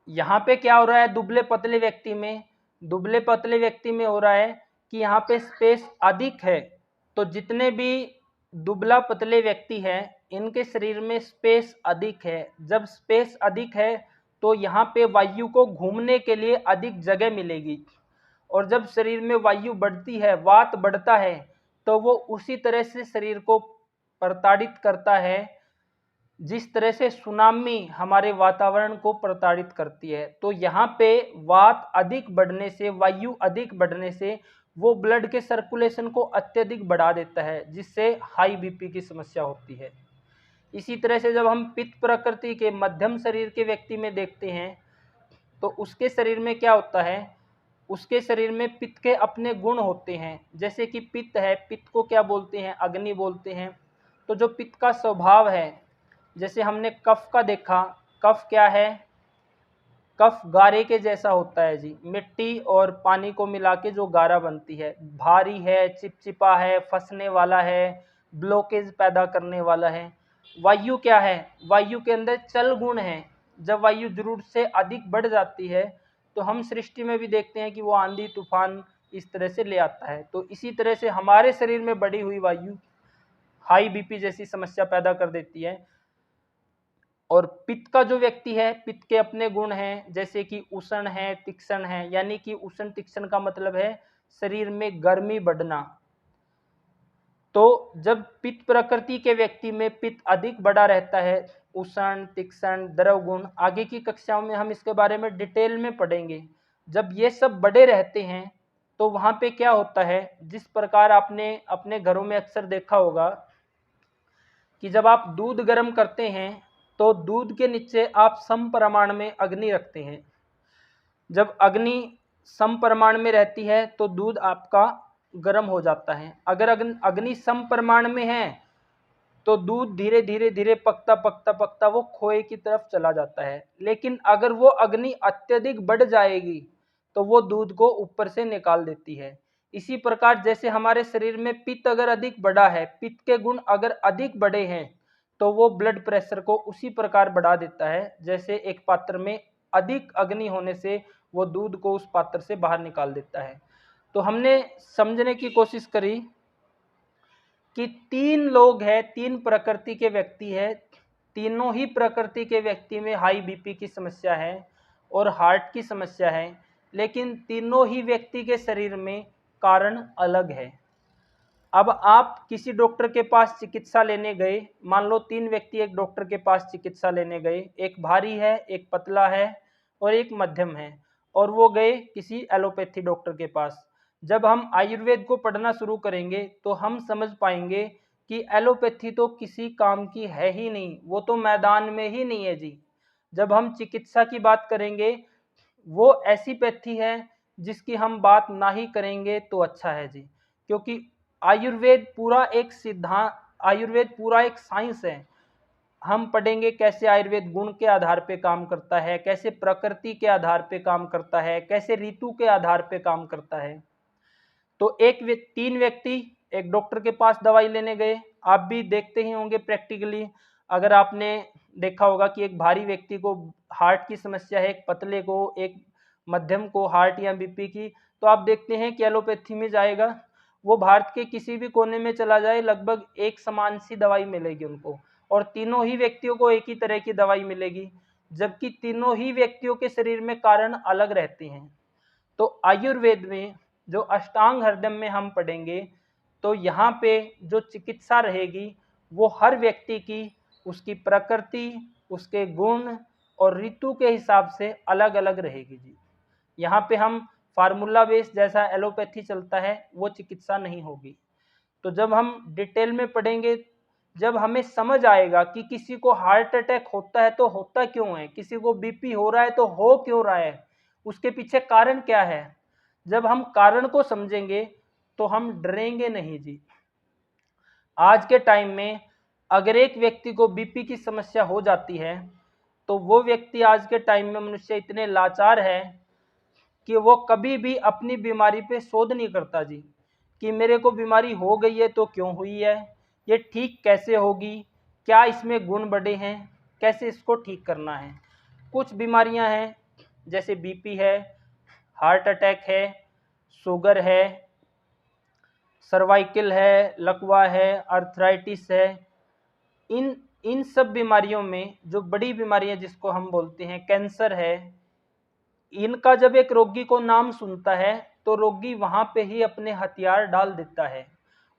यहाँ पे क्या हो रहा है, दुबले पतले व्यक्ति में, दुबले पतले व्यक्ति में हो रहा है कि यहाँ पे स्पेस अधिक है, तो जितने भी दुबला पतले व्यक्ति हैं इनके शरीर में स्पेस अधिक है। जब स्पेस अधिक है तो यहाँ पे वायु को घूमने के लिए अधिक जगह मिलेगी। और जब शरीर में वायु बढ़ती है, वात बढ़ता है, तो वो उसी तरह से शरीर को प्रताड़ित करता है जिस तरह से सुनामी हमारे वातावरण को प्रताड़ित करती है। तो यहाँ पे वात अधिक बढ़ने से, वायु अधिक बढ़ने से वो ब्लड के सर्कुलेशन को अत्यधिक बढ़ा देता है, जिससे हाई बीपी की समस्या होती है। इसी तरह से जब हम पित्त प्रकृति के मध्यम शरीर के व्यक्ति में देखते हैं, तो उसके शरीर में क्या होता है, उसके शरीर में पित्त के अपने गुण होते हैं। जैसे कि पित्त है, पित्त को क्या बोलते हैं, अग्नि बोलते हैं। तो जो पित्त का स्वभाव है, जैसे हमने कफ का देखा, कफ क्या है, कफ गारे के जैसा होता है जी, मिट्टी और पानी को मिला के जो गारा बनती है, भारी है, चिपचिपा है, फंसने वाला है, ब्लॉकेज पैदा करने वाला है। वायु क्या है, वायु के अंदर चल गुण है। जब वायु जरूरत से अधिक बढ़ जाती है तो हम सृष्टि में भी देखते हैं कि वो आंधी तूफान इस तरह से ले आता है। तो इसी तरह से हमारे शरीर में बढ़ी हुई वायु हाई बीपी जैसी समस्या पैदा कर देती है। और पित्त का जो व्यक्ति है, पित्त के अपने गुण हैं, जैसे कि उष्ण है, तीक्ष्ण है। यानी कि उष्ण तीक्ष्ण का मतलब है शरीर में गर्मी बढ़ना। तो जब पित्त प्रकृति के व्यक्ति में पित्त अधिक बढ़ा रहता है, उष्ण तीक्ष्ण द्रव गुण, आगे की कक्षाओं में हम इसके बारे में डिटेल में पढ़ेंगे। जब ये सब बढ़े रहते हैं तो वहाँ पे क्या होता है, जिस प्रकार आपने अपने घरों में अक्सर देखा होगा कि जब आप दूध गर्म करते हैं तो दूध के नीचे आप सम परिमाण में अग्नि रखते हैं। जब अग्नि सम परिमाण में रहती है तो दूध आपका गर्म हो जाता है। अगर अग्नि सम परिमाण में है तो दूध धीरे धीरे धीरे पकता पकता पकता वो खोए की तरफ चला जाता है। लेकिन अगर वो अग्नि अत्यधिक बढ़ जाएगी तो वो दूध को ऊपर से निकाल देती है। इसी प्रकार जैसे हमारे शरीर में पित्त अगर अधिक बढ़ा है, पित्त के गुण अगर अधिक बढ़े हैं, तो वो ब्लड प्रेशर को उसी प्रकार बढ़ा देता है जैसे एक पात्र में अधिक अग्नि होने से वो दूध को उस पात्र से बाहर निकाल देता है। तो हमने समझने की कोशिश करी कि तीन लोग हैं, तीन प्रकृति के व्यक्ति हैं, तीनों ही प्रकृति के व्यक्ति में हाई बीपी की समस्या है और हार्ट की समस्या है, लेकिन तीनों ही व्यक्ति के शरीर में कारण अलग है। अब आप किसी डॉक्टर के पास चिकित्सा लेने गए, मान लो तीन व्यक्ति एक डॉक्टर के पास चिकित्सा लेने गए, एक भारी है, एक पतला है और एक मध्यम है, और वो गए किसी एलोपैथी डॉक्टर के पास। जब हम आयुर्वेद को पढ़ना शुरू करेंगे तो हम समझ पाएंगे कि एलोपैथी तो किसी काम की है ही नहीं, वो तो मैदान में ही नहीं है जी। जब हम चिकित्सा की बात करेंगे वो ऐसी पैथी है जिसकी हम बात ना ही करेंगे तो अच्छा है जी, क्योंकि आयुर्वेद पूरा एक साइंस है। हम पढ़ेंगे कैसे आयुर्वेद गुण के आधार पे काम करता है, कैसे प्रकृति के आधार पे काम करता है, कैसे ऋतु के आधार पे काम करता है। तो तीन व्यक्ति एक डॉक्टर के पास दवाई लेने गए। आप भी देखते ही होंगे प्रैक्टिकली, अगर आपने देखा होगा कि एक भारी व्यक्ति को हार्ट की समस्या है, एक पतले को, एक मध्यम को हार्ट या बीपी की, तो आप देखते हैं कि एलोपैथी में जाएगा, वो भारत के किसी भी कोने में चला जाए लगभग एक समान सी दवाई मिलेगी उनको, और तीनों ही व्यक्तियों को एक ही तरह की दवाई मिलेगी, जबकि तीनों ही व्यक्तियों के शरीर में कारण अलग रहते हैं। तो आयुर्वेद में जो अष्टांग हृदय में हम पढ़ेंगे तो यहाँ पे जो चिकित्सा रहेगी वो हर व्यक्ति की उसकी प्रकृति, उसके गुण और ऋतु के हिसाब से अलग अलग रहेगी जी। यहाँ पे हम फार्मूला बेस जैसा एलोपैथी चलता है वो चिकित्सा नहीं होगी। तो जब हम डिटेल में पढ़ेंगे, जब हमें समझ आएगा कि किसी को हार्ट अटैक होता है तो होता क्यों है, किसी को बीपी हो रहा है तो हो क्यों रहा है, उसके पीछे कारण क्या है, जब हम कारण को समझेंगे तो हम डरेंगे नहीं जी। आज के टाइम में अगर एक व्यक्ति को बीपी की समस्या हो जाती है तो वो व्यक्ति आज के टाइम में मनुष्य इतने लाचार है कि वो कभी भी अपनी बीमारी पे शोध नहीं करता जी, कि मेरे को बीमारी हो गई है तो क्यों हुई है, ये ठीक कैसे होगी, क्या इसमें गुण बढ़े हैं, कैसे इसको ठीक करना है। कुछ बीमारियां हैं जैसे बीपी है, हार्ट अटैक है, शुगर है, सर्वाइकल है, लकवा है, अर्थराइटिस है, इन सब बीमारियों में जो बड़ी बीमारियां जिसको हम बोलते हैं कैंसर है, इनका जब एक रोगी को नाम सुनता है तो रोगी वहां पे ही अपने हथियार डाल देता है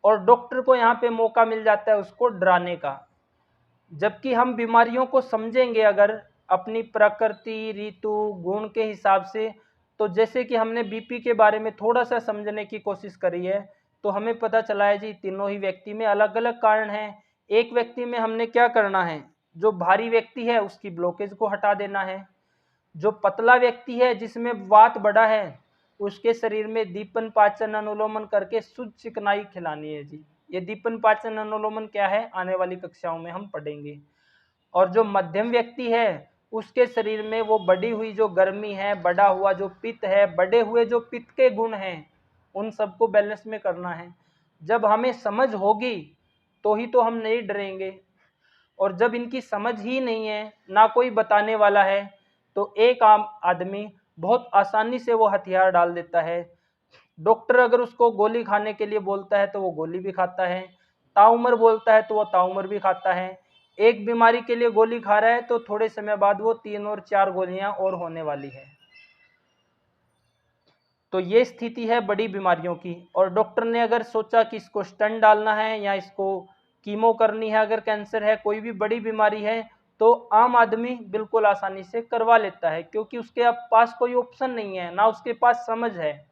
और डॉक्टर को यहाँ पे मौका मिल जाता है उसको डराने का। जबकि हम बीमारियों को समझेंगे अगर अपनी प्रकृति, ऋतु, गुण के हिसाब से, तो जैसे कि हमने बीपी के बारे में थोड़ा सा समझने की कोशिश करी है, तो हमें पता चला है जी तीनों ही व्यक्ति में अलग अलग कारण हैं। एक व्यक्ति में हमने क्या करना है, जो भारी व्यक्ति है उसकी ब्लॉकेज को हटा देना है। जो पतला व्यक्ति है जिसमें वात बड़ा है, उसके शरीर में दीपन पाचन अनुलोमन करके शुद्ध चिकनाई खिलानी है जी। ये दीपन पाचन अनुलोमन क्या है, आने वाली कक्षाओं में हम पढ़ेंगे। और जो मध्यम व्यक्ति है उसके शरीर में वो बढ़ी हुई जो गर्मी है, बढ़ा हुआ जो पित्त है, बढ़े हुए जो पित्त के गुण हैं, उन सबको बैलेंस में करना है। जब हमें समझ होगी तो ही तो हम नहीं डरेंगे, और जब इनकी समझ ही नहीं है, ना कोई बताने वाला है, तो एक आम आदमी बहुत आसानी से वो हथियार डाल देता है। डॉक्टर अगर उसको गोली खाने के लिए बोलता है तो वो गोली भी खाता है, ताउम्र बोलता है तो वो ताउम्र भी खाता है। एक बीमारी के लिए गोली खा रहा है तो थोड़े समय बाद वो 3 और 4 गोलियां और होने वाली है। तो ये स्थिति है बड़ी बीमारियों की। और डॉक्टर ने अगर सोचा कि इसको स्टंट डालना है या इसको कीमो करनी है, अगर कैंसर है, कोई भी बड़ी बीमारी है, तो आम आदमी बिल्कुल आसानी से करवा लेता है, क्योंकि उसके पास कोई ऑप्शन नहीं है, ना उसके पास समझ है।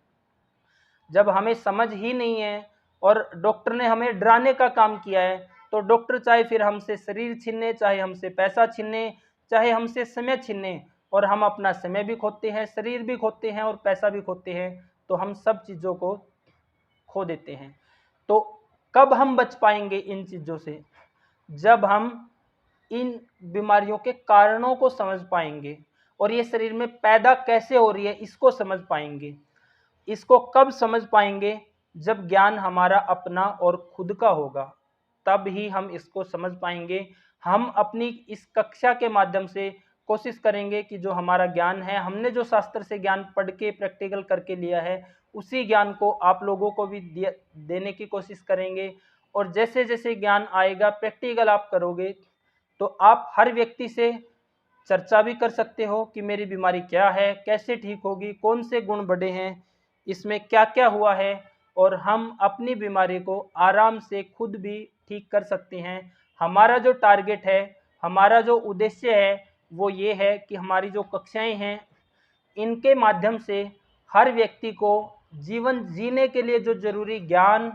जब हमें समझ ही नहीं है और डॉक्टर ने हमें डराने का काम किया है, तो डॉक्टर चाहे फिर हमसे शरीर छीने, चाहे हमसे पैसा छीने, चाहे हमसे समय छीने, और हम अपना समय भी खोते हैं, शरीर भी खोते हैं और पैसा भी खोते हैं, तो हम सब चीज़ों को खो देते हैं। तो कब हम बच पाएंगे इन चीज़ों से? जब हम इन बीमारियों के कारणों को समझ पाएंगे और ये शरीर में पैदा कैसे हो रही है इसको समझ पाएंगे। इसको कब समझ पाएंगे? जब ज्ञान हमारा अपना और खुद का होगा, तब ही हम इसको समझ पाएंगे। हम अपनी इस कक्षा के माध्यम से कोशिश करेंगे कि जो हमारा ज्ञान है, हमने जो शास्त्र से ज्ञान पढ़ के प्रैक्टिकल करके लिया है, उसी ज्ञान को आप लोगों को भी देने की कोशिश करेंगे। और जैसे जैसे ज्ञान आएगा, प्रैक्टिकल आप करोगे, तो आप हर व्यक्ति से चर्चा भी कर सकते हो कि मेरी बीमारी क्या है, कैसे ठीक होगी, कौन से गुण बढ़े हैं, इसमें क्या क्या हुआ है, और हम अपनी बीमारी को आराम से खुद भी ठीक कर सकते हैं। हमारा जो टारगेट है, हमारा जो उद्देश्य है, वो ये है कि हमारी जो कक्षाएं हैं, इनके माध्यम से हर व्यक्ति को जीवन जीने के लिए जो जरूरी ज्ञान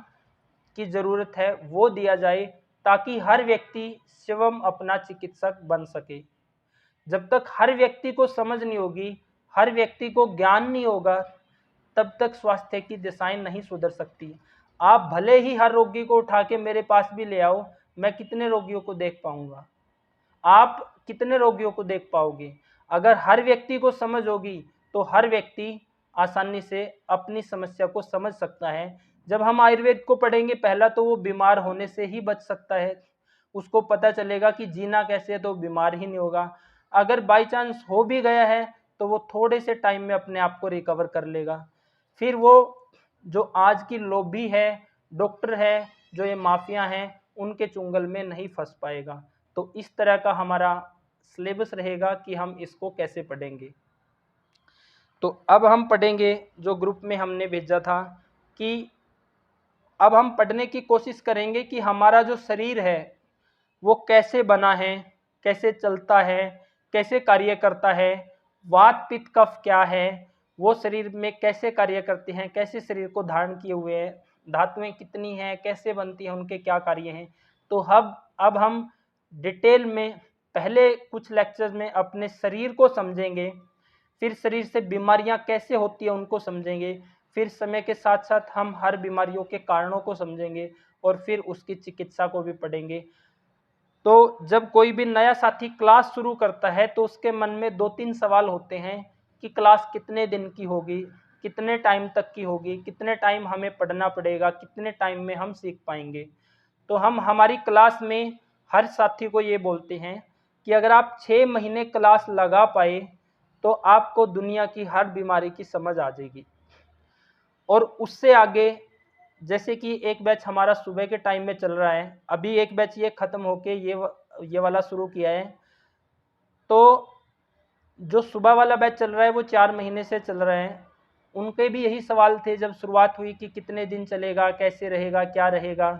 की ज़रूरत है वो दिया जाए, ताकि हर व्यक्ति स्वयं अपना चिकित्सक बन सके। जब तक हर व्यक्ति को समझ नहीं होगी, हर व्यक्ति को ज्ञान नहीं होगा, तब तक स्वास्थ्य की दिशाएं नहीं सुधर सकती। आप भले ही हर रोगी को उठा के मेरे पास भी ले आओ, मैं कितने रोगियों को देख पाऊंगा? आप कितने रोगियों को देख पाओगे? अगर हर व्यक्ति को समझ होगी तो हर व्यक्ति आसानी से अपनी समस्या को समझ सकता है। जब हम आयुर्वेद को पढ़ेंगे, पहला तो वो बीमार होने से ही बच सकता है, उसको पता चलेगा कि जीना कैसे है, तो बीमार ही नहीं होगा। अगर बाई चांस हो भी गया है तो वो थोड़े से टाइम में अपने आप को रिकवर कर लेगा। फिर वो जो आज की लॉबी है, डॉक्टर है, जो ये माफिया हैं, उनके चुंगल में नहीं फंस पाएगा। तो इस तरह का हमारा सिलेबस रहेगा कि हम इसको कैसे पढ़ेंगे। तो अब हम पढ़ेंगे जो ग्रुप में हमने भेजा था, कि अब हम पढ़ने की कोशिश करेंगे कि हमारा जो शरीर है वो कैसे बना है, कैसे चलता है, कैसे कार्य करता है, वात पित्त कफ क्या है, वो शरीर में कैसे कार्य करते हैं, कैसे शरीर को धारण किए हुए हैं, धातुएं कितनी हैं, कैसे बनती हैं, उनके क्या कार्य हैं। तो अब हम डिटेल में पहले कुछ लेक्चर्स में अपने शरीर को समझेंगे, फिर शरीर से बीमारियां कैसे होती है उनको समझेंगे, फिर समय के साथ साथ हम हर बीमारियों के कारणों को समझेंगे, और फिर उसकी चिकित्सा को भी पढ़ेंगे। तो जब कोई भी नया साथी क्लास शुरू करता है तो उसके मन में 2-3 सवाल होते हैं कि क्लास कितने दिन की होगी, कितने टाइम तक की होगी, कितने टाइम हमें पढ़ना पड़ेगा, कितने टाइम में हम सीख पाएंगे। तो हम हमारी क्लास में हर साथी को ये बोलते हैं कि अगर आप 6 महीने क्लास लगा पाए तो आपको दुनिया की हर बीमारी की समझ आ जाएगी। और उससे आगे, जैसे कि एक बैच हमारा सुबह के टाइम में चल रहा है, अभी एक बैच ये ख़त्म होके ये ये वाला शुरू किया है। तो जो सुबह वाला बैच चल रहा है वो 4 महीने से चल रहे हैं। उनके भी यही सवाल थे जब शुरुआत हुई कि कितने दिन चलेगा, कैसे रहेगा, क्या रहेगा।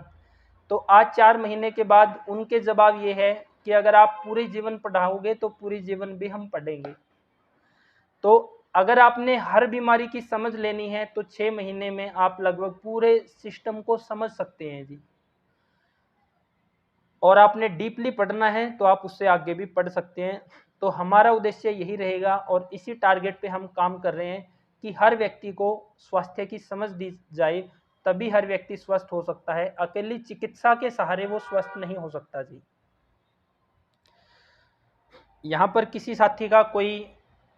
तो आज 4 महीने के बाद उनके जवाब ये है कि अगर आप पूरे जीवन पढ़ाओगे तो पूरी जीवन भी हम पढ़ेंगे। तो अगर आपने हर बीमारी की समझ लेनी है तो 6 महीने में आप लगभग पूरे सिस्टम को समझ सकते हैं जी। और आपने डीपली पढ़ना है तो आप उससे आगे भी पढ़ सकते हैं। तो हमारा उद्देश्य यही रहेगा और इसी टारगेट पे हम काम कर रहे हैं कि हर व्यक्ति को स्वास्थ्य की समझ दी जाए, तभी हर व्यक्ति स्वस्थ हो सकता है। अकेली चिकित्सा के सहारे वो स्वस्थ नहीं हो सकता जी। यहाँ पर किसी साथी का कोई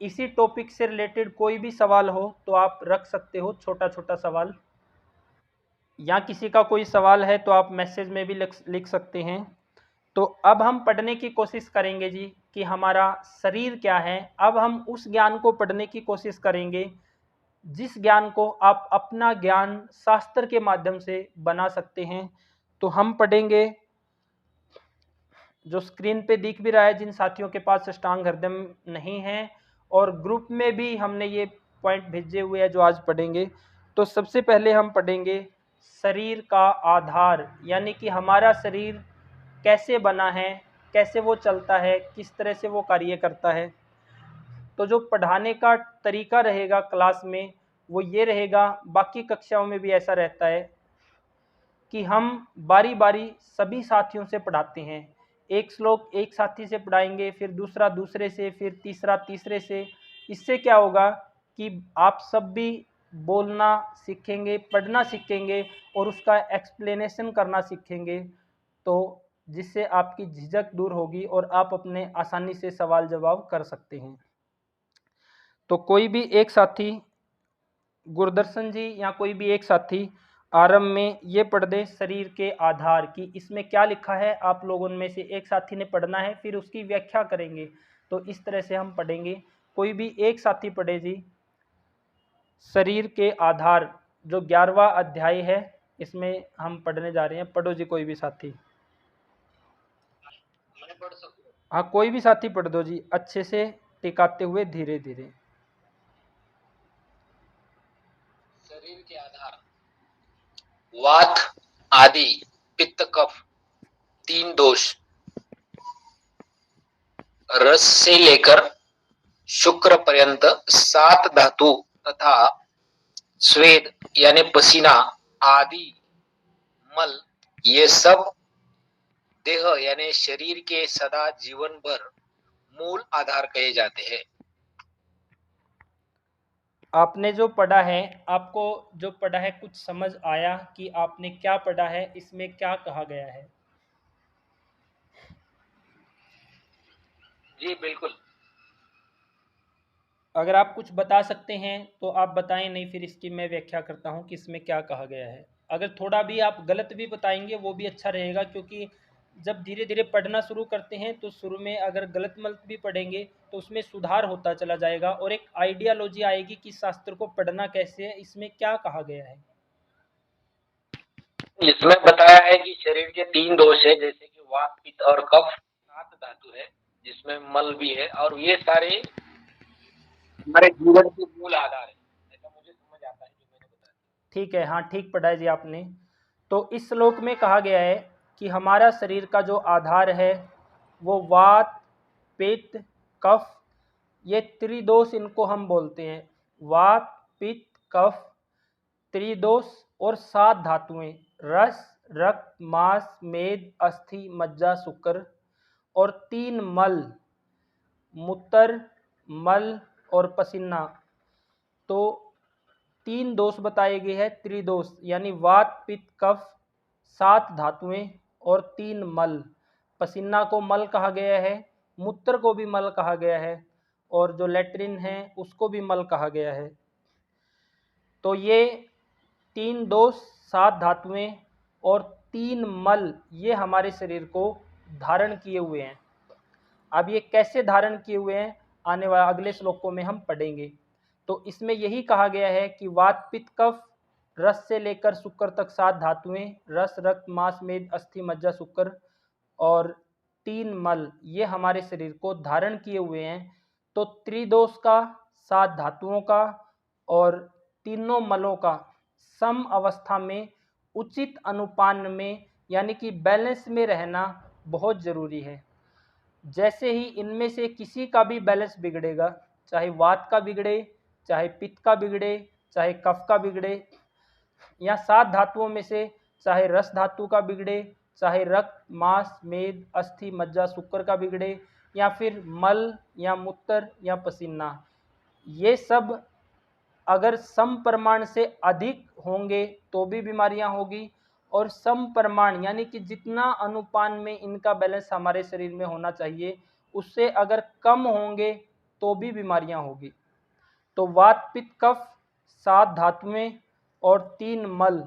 इसी टॉपिक से रिलेटेड कोई भी सवाल हो तो आप रख सकते हो, छोटा छोटा सवाल, या किसी का कोई सवाल है तो आप मैसेज में भी लिख सकते हैं। तो अब हम पढ़ने की कोशिश करेंगे जी कि हमारा शरीर क्या है। अब हम उस ज्ञान को पढ़ने की कोशिश करेंगे जिस ज्ञान को आप अपना ज्ञान शास्त्र के माध्यम से बना सकते हैं। तो हम पढ़ेंगे, जो स्क्रीन पे दिख भी रहा है, जिन साथियों के पास अष्टांग हृदय नहीं है, और ग्रुप में भी हमने ये पॉइंट भेजे हुए हैं जो आज पढ़ेंगे। तो सबसे पहले हम पढ़ेंगे शरीर का आधार, यानी कि हमारा शरीर कैसे बना है, कैसे वो चलता है, किस तरह से वो कार्य करता है। तो जो पढ़ाने का तरीका रहेगा क्लास में वो ये रहेगा, बाकी कक्षाओं में भी ऐसा रहता है कि हम बारी बारी सभी साथियों से पढ़ाते हैं। एक श्लोक एक साथी से पढ़ाएंगे, फिर दूसरा दूसरे से, फिर तीसरा तीसरे से। इससे क्या होगा कि आप सब भी बोलना सीखेंगे, पढ़ना सीखेंगे और उसका एक्सप्लेनेशन करना सीखेंगे। तो जिससे आपकी झिझक दूर होगी और आप अपने आसानी से सवाल जवाब कर सकते हैं। तो कोई भी एक साथी, गुरदर्शन जी या कोई भी एक साथी आरंभ में ये पढ़ दे शरीर के आधार की, इसमें क्या लिखा है। आप लोगों में से एक साथी ने पढ़ना है, फिर उसकी व्याख्या करेंगे। तो इस तरह से हम पढ़ेंगे। कोई भी एक साथी पढ़े जी शरीर के आधार, जो 11वां अध्याय है, इसमें हम पढ़ने जा रहे हैं। पढ़ो जी कोई भी साथी। मैं पढ़ सकूं? हाँ, कोई भी साथी पढ़ दो जी, अच्छे से टिकाते हुए धीरे धीरे। शरीर के आधार, वात, आदि, पित्त, कफ, 3 दोष, रस से लेकर शुक्र पर्यंत 7 धातु तथा स्वेद यानी पसीना आदि मल, ये सब देह यानी शरीर के सदा जीवन भर मूल आधार कहे जाते हैं। आपने जो पढ़ा है, आपको जो पढ़ा है कुछ समझ आया कि आपने क्या पढ़ा है, इसमें क्या कहा गया है? जी बिल्कुल। अगर आप कुछ बता सकते हैं तो आप बताएं, नहीं फिर इसकी मैं व्याख्या करता हूं कि इसमें क्या कहा गया है। अगर थोड़ा भी आप गलत भी बताएंगे वो भी अच्छा रहेगा, क्योंकि जब धीरे धीरे पढ़ना शुरू करते हैं तो शुरू में अगर गलत मलत भी पढ़ेंगे तो उसमें सुधार होता चला जाएगा और एक आइडियालॉजी आएगी कि शास्त्र को पढ़ना कैसे है, इसमें क्या कहा गया है। इसमें बताया है कि शरीर के 3 दोष है, जैसे कि वात, पित्त और कफ, 7 धातु है जिसमें मल भी है, और ये सारे हमारे जीवन के मूल आधार है। ऐसा मुझे समझ आता है जो मैंने बताया। ठीक है, हाँ ठीक पढ़ा है जी आपने। तो इस श्लोक में कहा गया है कि हमारा शरीर का जो आधार है वो वात, पित्त, कफ, ये त्रिदोष इनको हम बोलते हैं। वात, पित्त, कफ, त्रिदोष और 7 धातुएं, रस, रक्त, मांस, मेद, अस्थि, मज्जा, शुक्र, और 3 मल, मूत्र, मल और पसीना। तो 3 दोष बताए गए हैं, त्रिदोष यानी वात, पित्त, कफ, 7 धातुएं और 3 मल। पसीना को मल कहा गया है, मूत्र को भी मल कहा गया है, और जो लेट्रिन है उसको भी मल कहा गया है। तो ये 3 दोष, 7 धातुएं और 3 मल, ये हमारे शरीर को धारण किए हुए हैं। अब ये कैसे धारण किए हुए हैं आने वाले अगले श्लोकों में हम पढ़ेंगे। तो इसमें यही कहा गया है कि वात, पित्त, कफ, रस से लेकर शुक्र तक 7 धातुएं, रस, रक्त, मांस, मेद, अस्थि, मज्जा, शुक्र, और तीन मल ये हमारे शरीर को धारण किए हुए हैं। तो त्रिदोष का, 7 धातुओं का और तीनों मलों का सम अवस्था में उचित अनुपान में यानी कि बैलेंस में रहना बहुत ज़रूरी है। जैसे ही इनमें से किसी का भी बैलेंस बिगड़ेगा, चाहे वात का बिगड़े, चाहे पित्त का बिगड़े, चाहे कफ का बिगड़े, या 7 धातुओं में से चाहे रस धातु का बिगड़े, चाहे रक्त, मांस, मेद, अस्थि, मज्जा, शुक्र का बिगड़े, या फिर मल या मूत्र या पसीना, ये सब अगर सम प्रमाण से अधिक होंगे तो भी बीमारियां होगी, और सम प्रमाण यानी कि जितना अनुपान में इनका बैलेंस हमारे शरीर में होना चाहिए उससे अगर कम होंगे तो भी बीमारियां होगी। तो वात, पित्त, कफ, 7 धातुएं और 3 मल,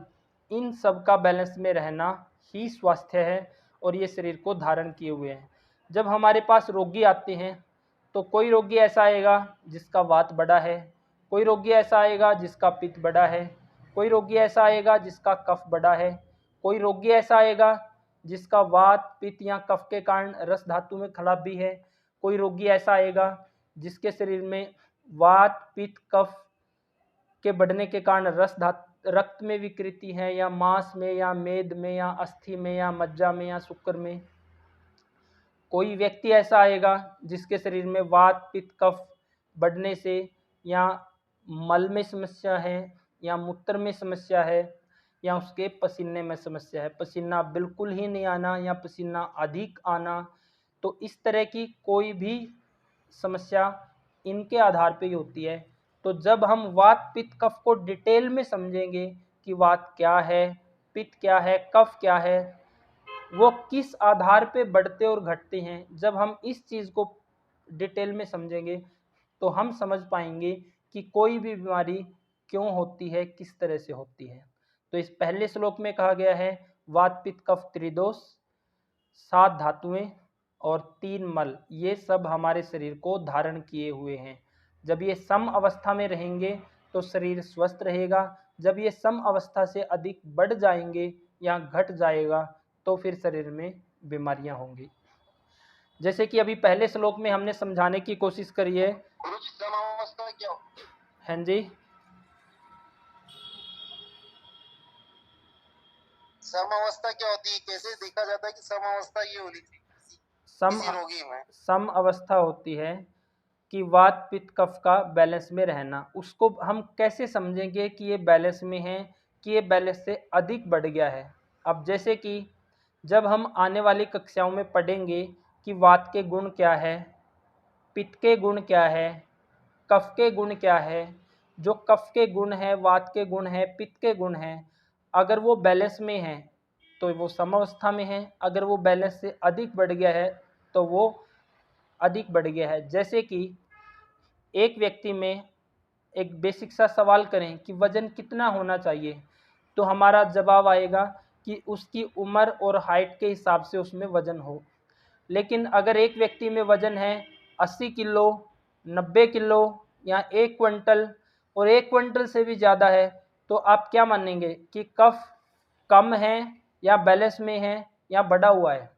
इन सब का बैलेंस में रहना ही स्वास्थ्य है और ये शरीर को धारण किए हुए हैं। जब हमारे पास रोगी आते हैं तो कोई रोगी ऐसा आएगा जिसका वात बड़ा है, कोई रोगी ऐसा आएगा जिसका पित्त बड़ा है, कोई रोगी ऐसा आएगा जिसका कफ बड़ा है, कोई रोगी ऐसा आएगा जिसका वात, पित्त या कफ के कारण रस धातु में खराबी है, कोई रोगी ऐसा आएगा जिसके शरीर में वात, पित्त, कफ के बढ़ने के कारण रक्त में विकृति है, या मांस में, या मेद में, या अस्थि में, या मज्जा में, या शुक्र में। कोई व्यक्ति ऐसा आएगा जिसके शरीर में वात, पित्त, कफ बढ़ने से या मल में समस्या है, या मूत्र में समस्या है, या उसके पसीने में समस्या है, पसीना बिल्कुल ही नहीं आना या पसीना अधिक आना। तो इस तरह की कोई भी समस्या इनके आधार पे ही होती है। तो जब हम वात, पित्त, कफ को डिटेल में समझेंगे कि वात क्या है, पित्त क्या है, कफ क्या है, वो किस आधार पे बढ़ते और घटते हैं, जब हम इस चीज़ को डिटेल में समझेंगे तो हम समझ पाएंगे कि कोई भी बीमारी क्यों होती है, किस तरह से होती है। तो इस पहले श्लोक में कहा गया है वात, पित्त, कफ, त्रिदोष, 7 धातुएं और 3 मल, ये सब हमारे शरीर को धारण किए हुए हैं। जब ये सम अवस्था में रहेंगे तो शरीर स्वस्थ रहेगा, जब ये सम अवस्था से अधिक बढ़ जाएंगे या घट जाएगा तो फिर शरीर में बीमारियां होंगी। जैसे कि अभी पहले श्लोक में हमने समझाने की कोशिश करी है। गुरुजी समावस्था क्या होती है? हाँ जी, समावस्था क्या होती है? कैसे देखा जाता है कि समावस्था ये होनी चाहिए किसी रोगी में? सम अवस्था होती है कि वात, पित्त, कफ का बैलेंस में रहना। उसको हम कैसे समझेंगे कि ये बैलेंस में है, कि ये बैलेंस से अधिक बढ़ गया है। अब जैसे कि जब हम आने वाली कक्षाओं में पढ़ेंगे कि वात के गुण क्या है, पित्त के गुण क्या है, कफ के गुण क्या है, जो कफ के गुण है, वात के गुण है, पित्त के गुण हैं, अगर वो बैलेंस में है तो वो समावस्था में है, अगर वो बैलेंस से अधिक बढ़ गया है तो वो अधिक बढ़ गया है। जैसे कि एक व्यक्ति में एक बेसिक सा सवाल करें कि वज़न कितना होना चाहिए, तो हमारा जवाब आएगा कि उसकी उम्र और हाइट के हिसाब से उसमें वज़न हो। लेकिन अगर एक व्यक्ति में वज़न है 80 किलो, 90 किलो या 1 क्विंटल, और 1 क्विंटल से भी ज़्यादा है, तो आप क्या मानेंगे कि कफ कम है या बैलेंस में है या बढ़ा हुआ है?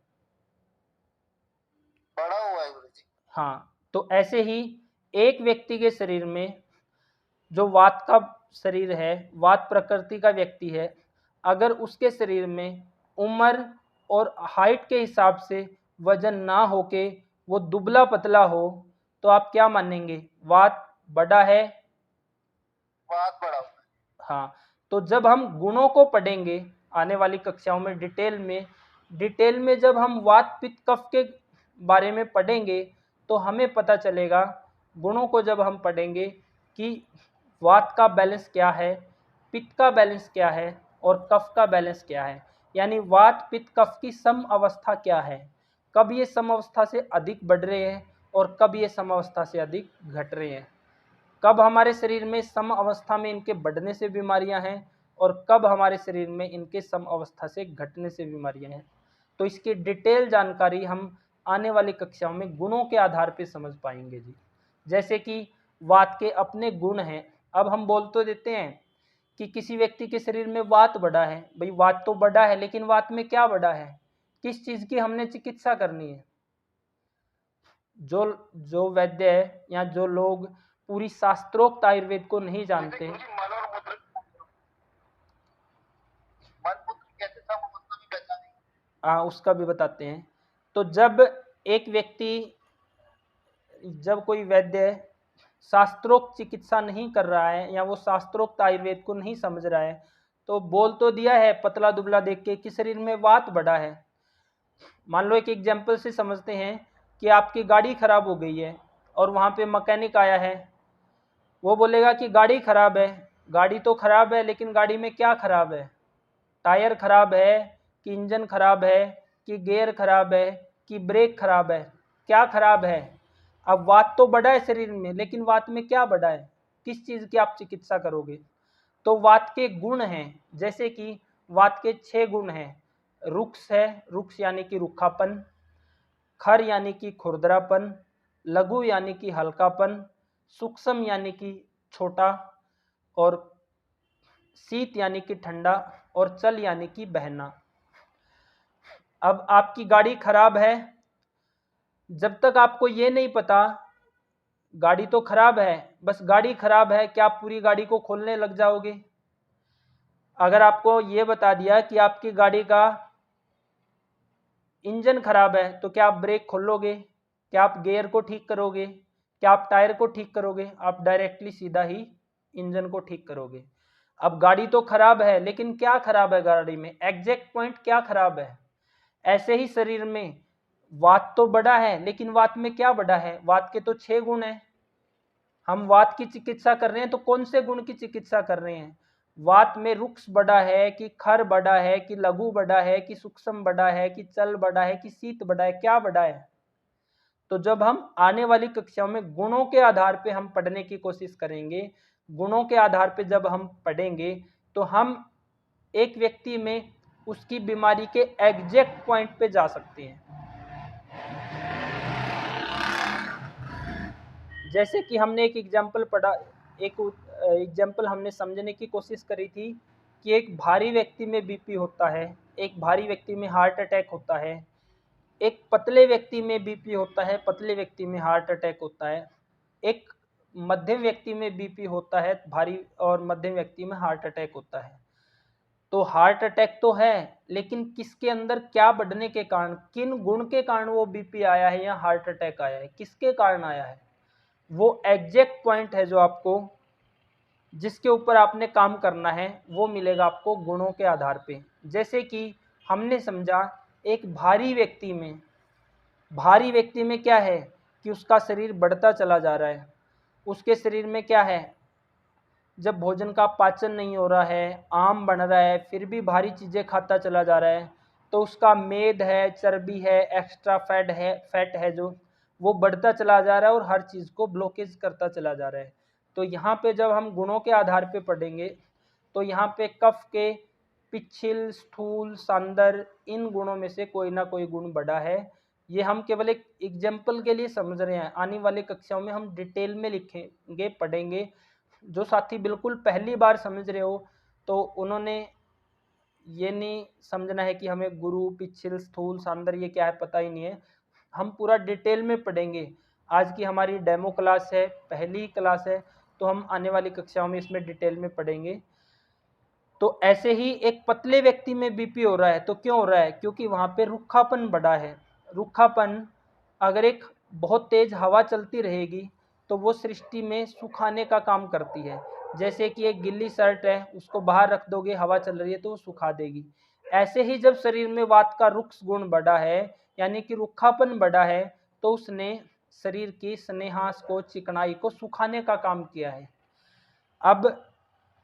बढ़ा हुआ है गुरुजी। हाँ, तो ऐसे ही एक व्यक्ति के शरीर में जो वात का शरीर है, वात प्रकृति का व्यक्ति है, अगर उसके शरीर में उम्र और हाइट के हिसाब से वजन ना होके वो दुबला पतला हो, तो आप क्या मानेंगे, वात बड़ा है? बात बढ़ा हुआ है। हाँ, तो जब हम गुणों को पढ़ेंगे आने वाली कक्षाओं में डिटेल में जब हम वात, पित्त, कफ के बारे में पढ़ेंगे तो हमें पता चलेगा, गुणों को जब हम पढ़ेंगे कि वात का बैलेंस क्या है, पित्त का बैलेंस क्या है और कफ का बैलेंस क्या है, यानी वात, पित्त, कफ की सम अवस्था क्या है, कब ये सम अवस्था से अधिक बढ़ रहे हैं और कब ये सम अवस्था से अधिक घट रहे हैं, कब हमारे शरीर में सम अवस्था में इनके बढ़ने से बीमारियां हैं और कब हमारे शरीर में इनके सम अवस्था से घटने से बीमारियां हैं। तो इसकी डिटेल जानकारी हम आने वाली कक्षाओं में गुणों के आधार पर समझ पाएंगे जी। जैसे कि वात के अपने गुण हैं। अब हम बोल तो देते हैं कि किसी व्यक्ति के शरीर में वात बढ़ा है, भाई वात तो बढ़ा है, लेकिन वात में क्या बढ़ा है, किस चीज़ की हमने चिकित्सा करनी है, जो जो वैद्य है या जो लोग पूरी शास्त्रोक्त आयुर्वेद को नहीं जानते, मल और मूत्र मल मूत्र कैसे समावस्था में पहचानेंगे? उसका भी बताते हैं। तो जब एक व्यक्ति, जब कोई वैद्य शास्त्रोक्त चिकित्सा नहीं कर रहा है या वो शास्त्रोक्त आयुर्वेद को नहीं समझ रहा है, तो बोल तो दिया है पतला दुबला देख के कि शरीर में वात बढ़ा है। मान लो एक एग्जाम्पल से समझते हैं कि आपकी गाड़ी खराब हो गई है और वहाँ पे मैकेनिक आया है। वो बोलेगा कि गाड़ी खराब है। गाड़ी तो खराब है, लेकिन गाड़ी में क्या खराब है? टायर खराब है कि इंजन खराब है कि गियर खराब है कि ब्रेक खराब है? क्या खराब है? अब वात तो बढ़ा है शरीर में, लेकिन वात में क्या बढ़ा है? किस चीज़ की आप चिकित्सा करोगे? तो वात के गुण हैं, जैसे कि वात के 6 गुण हैं। रुक्ष है, रुक्ष यानी कि रुखापन, खर यानी कि खुरदरापन, लघु यानी कि हल्कापन, सूक्ष्म यानी कि छोटा, और शीत यानी कि ठंडा, और चल यानी कि बहना। अब आपकी गाड़ी खराब है, जब तक आपको ये नहीं पता गाड़ी तो खराब है, बस गाड़ी खराब है, क्या आप पूरी गाड़ी को खोलने लग जाओगे? अगर आपको ये बता दिया कि आपकी गाड़ी का इंजन खराब है, तो क्या आप ब्रेक खोलोगे? क्या आप गियर को ठीक करोगे? क्या आप टायर को ठीक करोगे? आप डायरेक्टली सीधा ही इंजन को ठीक करोगे। अब गाड़ी तो खराब है, लेकिन क्या खराब है गाड़ी में? एग्जैक्ट पॉइंट क्या खराब है? ऐसे ही शरीर में वात तो बड़ा है, लेकिन वात में क्या बड़ा है? वात के तो 6 गुण हैं। हम वात की चिकित्सा कर रहे हैं तो कौन से गुण की चिकित्सा कर रहे हैं? वात में रुक्ष बड़ा है कि खर बड़ा है कि लघु बड़ा है कि सूक्ष्म बड़ा है कि चल बड़ा है कि शीत बड़ा है? क्या बड़ा है? तो जब हम आने वाली कक्षाओं में गुणों के आधार पे हम पढ़ने की कोशिश करेंगे, गुणों के आधार पे जब हम पढ़ेंगे, तो हम एक व्यक्ति में उसकी बीमारी के एग्जैक्ट पॉइंट पे जा सकते हैं। जैसे कि हमने एक एग्जाम्पल पढ़ा, एक एग्जाम्पल हमने समझने की कोशिश करी थी कि एक भारी व्यक्ति में बीपी होता है, एक भारी व्यक्ति में हार्ट अटैक होता है, एक पतले व्यक्ति में बीपी होता है, पतले व्यक्ति में हार्ट अटैक होता है, एक मध्यम व्यक्ति में बीपी होता है भारी, और मध्यम व्यक्ति में हार्ट अटैक होता है। तो हार्ट अटैक तो है, लेकिन किसके अंदर क्या बढ़ने के कारण, किन गुण के कारण वो बीपी आया है या हार्ट अटैक आया है, किसके कारण आया है? वो एग्जैक्ट पॉइंट है जो आपको, जिसके ऊपर आपने काम करना है, वो मिलेगा आपको गुणों के आधार पे। जैसे कि हमने समझा एक भारी व्यक्ति में क्या है कि उसका शरीर बढ़ता चला जा रहा है। उसके शरीर में क्या है? जब भोजन का पाचन नहीं हो रहा है, आम बन रहा है, फिर भी भारी चीज़ें खाता चला जा रहा है, तो उसका मेद है, चर्बी है, एक्स्ट्रा फैट है जो वो बढ़ता चला जा रहा है और हर चीज़ को ब्लॉकेज करता चला जा रहा है। तो यहाँ पे जब हम गुणों के आधार पे पढ़ेंगे, तो यहाँ पे कफ के पिच्छिल, स्थूल, सांदर, इन गुणों में से कोई ना कोई गुण बड़ा है। ये हम केवल एक एग्जाम्पल के लिए समझ रहे हैं, आने वाली कक्षाओं में हम डिटेल में लिखेंगे, पढ़ेंगे। जो साथी बिल्कुल पहली बार समझ रहे हो, तो उन्होंने ये नहीं समझना है कि हमें गुरु, पिच्छिल, स्थूल, सांदर ये क्या है पता ही नहीं है। हम पूरा डिटेल में पढ़ेंगे। आज की हमारी डेमो क्लास है, पहली क्लास है, तो हम आने वाली कक्षाओं में इसमें डिटेल में पढ़ेंगे। तो ऐसे ही एक पतले व्यक्ति में बीपी हो रहा है, तो क्यों हो रहा है? क्योंकि वहाँ पे रुखापन बढ़ा है। रुखापन, अगर एक बहुत तेज हवा चलती रहेगी तो वो सृष्टि में सुखाने का काम करती है। जैसे कि एक गीली शर्ट है, उसको बाहर रख दोगे, हवा चल रही है तो वो सुखा देगी। ऐसे ही जब शरीर में वात का रुक्ष गुण बढ़ा है, यानी कि रुखापन बढ़ा है, तो उसने शरीर की स्नेहांश को, चिकनाई को सुखाने का काम किया है। अब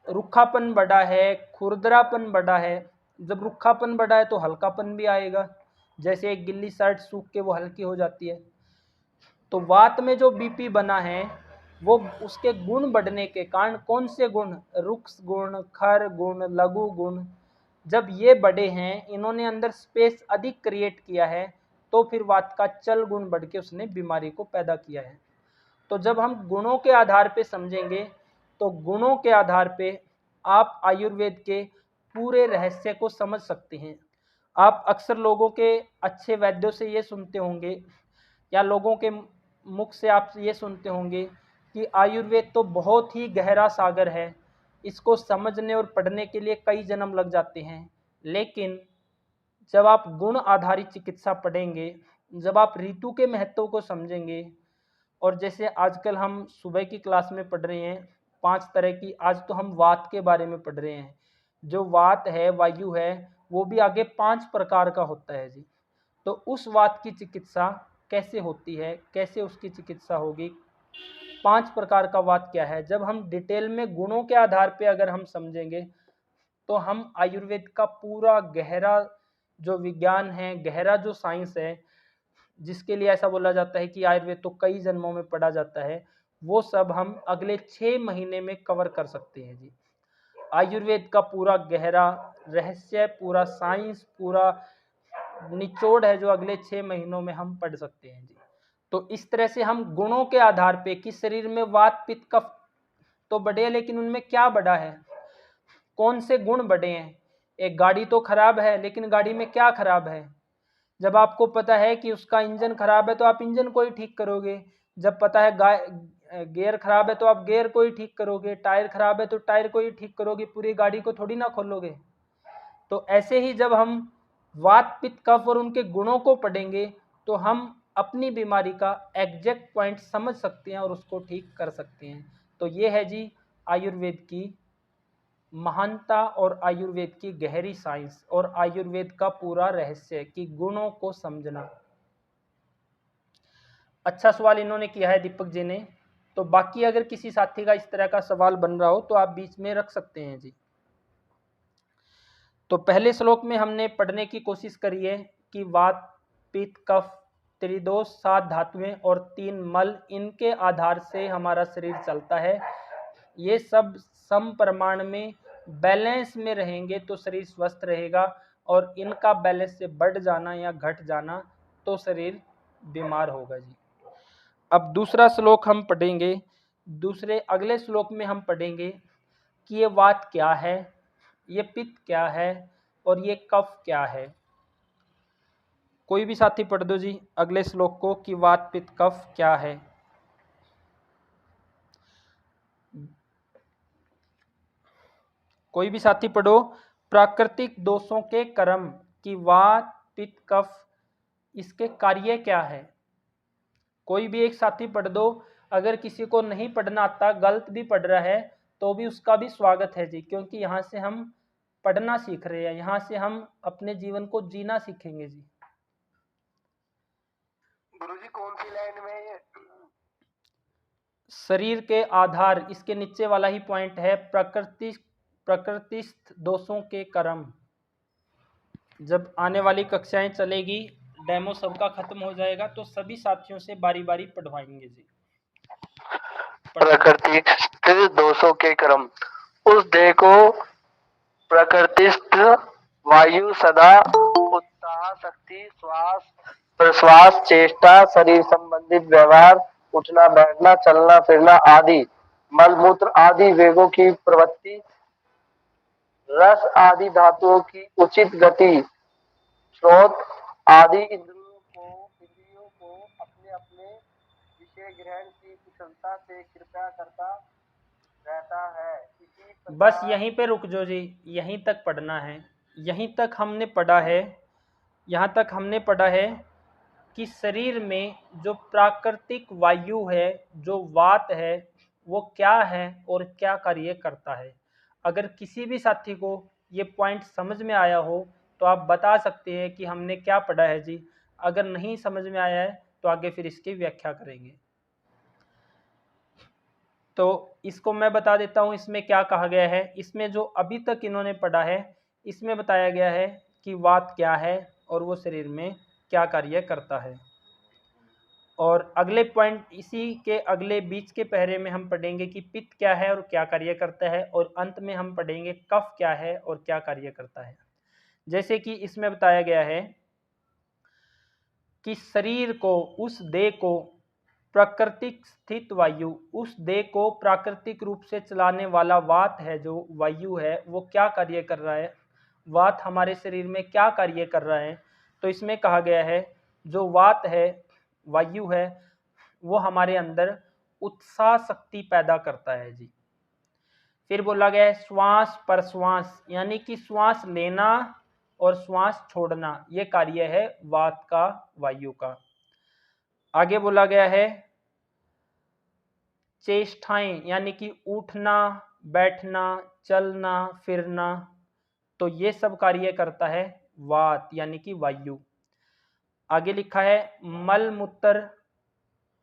रुखापन बढ़ा है, खुरदरापन बढ़ा है। जब रुखापन बढ़ा है तो हल्कापन भी आएगा, जैसे एक गिल्ली शर्ट सूख के वो हल्की हो जाती है। तो वात में जो बीपी बना है, वो उसके गुण बढ़ने के कारण, कौन से गुण? रुक्ष गुण, खर गुण, लघु गुण, जब ये बढ़े हैं, इन्होंने अंदर स्पेस अधिक क्रिएट किया है, तो फिर वात का चल गुण बढ़ के उसने बीमारी को पैदा किया है। तो जब हम गुणों के आधार पे समझेंगे, तो गुणों के आधार पे आप आयुर्वेद के पूरे रहस्य को समझ सकते हैं। आप अक्सर लोगों के, अच्छे वैद्यों से ये सुनते होंगे, या लोगों के मुख से आप ये सुनते होंगे कि आयुर्वेद तो बहुत ही गहरा सागर है, इसको समझने और पढ़ने के लिए कई जन्म लग जाते हैं। लेकिन जब आप गुण आधारित चिकित्सा पढ़ेंगे, जब आप ऋतु के महत्व को समझेंगे, और जैसे आजकल हम सुबह की क्लास में पढ़ रहे हैं 5 तरह की, आज तो हम वात के बारे में पढ़ रहे हैं। जो वात है, वायु है, वो भी आगे 5 प्रकार का होता है जी। तो उस वात की चिकित्सा कैसे होती है, कैसे उसकी चिकित्सा होगी, 5 प्रकार का वात क्या है, जब हम डिटेल में गुणों के आधार पे अगर हम समझेंगे तो हम आयुर्वेद का पूरा गहरा जो विज्ञान है, गहरा जो साइंस है, जिसके लिए ऐसा बोला जाता है कि आयुर्वेद तो कई जन्मों में पढ़ा जाता है, वो सब हम अगले 6 महीने में कवर कर सकते हैं जी। आयुर्वेद का पूरा गहरा रहस्य, पूरा साइंस, पूरा निचोड़ है जो अगले 6 महीनों में हम पढ़ सकते हैं जी। तो इस तरह से हम गुणों के आधार पे कि शरीर में वात पित्त कफ तो बढ़े, लेकिन उनमें क्या बढ़ा है, कौन से गुण बढ़े हैं। एक गाड़ी तो खराब है, लेकिन गाड़ी में क्या खराब है। जब आपको पता है कि उसका इंजन खराब है तो आप इंजन को ही ठीक करोगे। जब पता है गियर खराब है तो आप गियर को ही ठीक करोगे। टायर खराब है तो टायर को ही ठीक करोगे, पूरी गाड़ी को थोड़ी ना खोलोगे। तो ऐसे ही जब हम वात पित्त कफ और उनके गुणों को पढ़ेंगे तो हम अपनी बीमारी का एग्जैक्ट पॉइंट समझ सकते हैं और उसको ठीक कर सकते हैं। तो ये है जी आयुर्वेद की महानता और आयुर्वेद की गहरी साइंस और आयुर्वेद का पूरा रहस्य कि गुणों को समझना। अच्छा सवाल इन्होंने किया है दीपक जी ने। तो बाकी अगर किसी साथी का इस तरह का सवाल बन रहा हो तो आप बीच में रख सकते हैं जी। तो पहले श्लोक में हमने पढ़ने की कोशिश करी है कि वात पित्त कफ त्रिदोष 7 धातुएं और 3 मल, इनके आधार से हमारा शरीर चलता है। ये सब सम प्रमाण में बैलेंस में रहेंगे तो शरीर स्वस्थ रहेगा, और इनका बैलेंस से बढ़ जाना या घट जाना तो शरीर बीमार होगा जी। अब दूसरा श्लोक हम पढ़ेंगे। दूसरे अगले श्लोक में हम पढ़ेंगे कि ये वात क्या है, ये पित्त क्या है और ये कफ क्या है। कोई भी साथी पढ़ दो जी अगले श्लोक को कि वात पित्त कफ क्या है। कोई भी साथी पढ़ो। प्राकृतिक दोषों के कर्म की वात पित्त कफ, इसके कार्य क्या है। कोई भी एक साथी पढ़ दो। अगर किसी को नहीं पढ़ना आता, गलत भी पढ़ रहा है, तो भी उसका भी स्वागत है जी, क्योंकि यहाँ से हम पढ़ना सीख रहे हैं, यहाँ से हम अपने जीवन को जीना सीखेंगे जी। गुरुजी कौन सी लाइन में है ये? शरीर के आधार, इसके नीचे वाला ही पॉइंट है, प्रकृतिस्थ दोषों के कर्म। जब आने वाली कक्षाएं चलेगी, डेमो सबका खत्म हो जाएगा, तो सभी साथियों से बारी बारी पढ़वाएंगे जी। प्रकृति दोषों के कर्म, उस देह को प्रकृतिस्थ वायु सदा उत्साह शक्ति श्वास प्रश्वास चेष्टा शरीर संबंधित व्यवहार उठना बैठना चलना फिरना आदि मलमूत्र आदि वेगों की प्रवृत्ति रस आदि धातुओं की उचित गति स्रोत आदि इंद्रियों को अपने अपने विषय ग्रहण की कुशलता से कृपया करता रहता है। बस यहीं पे रुक जाओ जी, यहीं तक पढ़ना है। यहीं तक हमने पढ़ा है, यहाँ तक हमने पढ़ा है कि शरीर में जो प्राकृतिक वायु है, जो वात है, वो क्या है और क्या कार्य करता है। अगर किसी भी साथी को ये पॉइंट समझ में आया हो तो आप बता सकते हैं कि हमने क्या पढ़ा है जी। अगर नहीं समझ में आया है तो आगे फिर इसकी व्याख्या करेंगे। तो इसको मैं बता देता हूँ इसमें क्या कहा गया है। इसमें जो अभी तक इन्होंने पढ़ा है, इसमें बताया गया है कि वात क्या है और वो शरीर में क्या कार्य करता है। और अगले पॉइंट, इसी के अगले बीच के पहरे में हम पढ़ेंगे कि पित्त क्या है और क्या कार्य करता है, और अंत में हम पढ़ेंगे कफ क्या है और क्या कार्य करता है। जैसे कि इसमें बताया गया है कि शरीर को, उस देह को प्राकृतिक स्थित वायु, उस देह को प्राकृतिक रूप से चलाने वाला वात है, जो वायु है, वो क्या कार्य कर रहा है, वात हमारे शरीर में क्या कार्य कर रहा है। तो इसमें कहा गया है जो वात है, वायु है, वो हमारे अंदर उत्साह शक्ति पैदा करता है जी। फिर बोला गया है श्वास प्रश्वास, यानी कि श्वास लेना और श्वास छोड़ना, ये कार्य है वात का, वायु का। आगे बोला गया है चेष्टाएं, यानी कि उठना बैठना चलना फिरना, तो ये सब कार्य करता है वात यानी कि वायु। आगे लिखा है मल मूत्र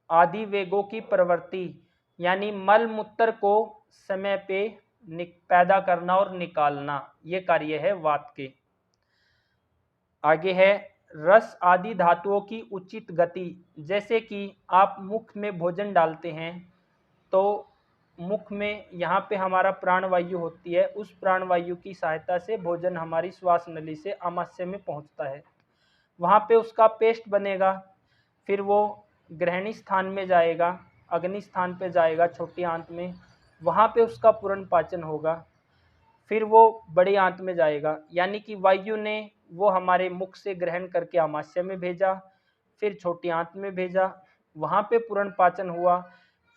आदि वेगों की प्रवृत्ति, यानी मल मूत्र को समय पे पैदा करना और निकालना, ये कार्य है वात के। आगे है रस आदि धातुओं की उचित गति, जैसे कि आप मुख में भोजन डालते हैं तो मुख में यहाँ पे हमारा प्राणवायु होती है, उस प्राणवायु की सहायता से भोजन हमारी श्वास नली से आमाशय में पहुँचता है, वहाँ पे उसका पेस्ट बनेगा, फिर वो ग्रहणी स्थान में जाएगा, अग्नि स्थान पे जाएगा छोटी आंत में, वहाँ पे उसका पूर्ण पाचन होगा, फिर वो बड़ी आंत में जाएगा, यानी कि वायु ने वो हमारे मुख से ग्रहण करके आमाशय में भेजा, फिर छोटी आंत में भेजा, वहाँ पे पूर्ण पाचन हुआ,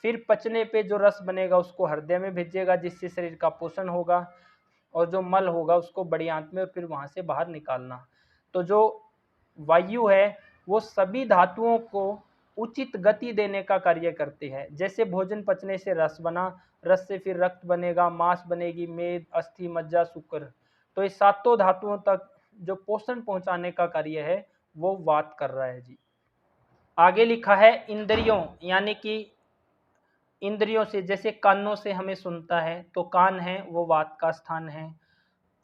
फिर पचने पे जो रस बनेगा उसको हृदय में भेजेगा जिससे शरीर का पोषण होगा, और जो मल होगा उसको बड़ी आंत में और फिर वहाँ से बाहर निकालना। तो जो वायु है वो सभी धातुओं को उचित गति देने का कार्य करते हैं। जैसे भोजन पचने से रस बना, रस से फिर रक्त बनेगा, मांस बनेगी, मेद अस्थि मज्जा शुक्र, तो ये सातों धातुओं तक जो पोषण पहुंचाने का कार्य है वो वात कर रहा है जी। आगे लिखा है इंद्रियों, यानी कि इंद्रियों से, जैसे कानों से हमें सुनता है तो कान है वो वात का स्थान है,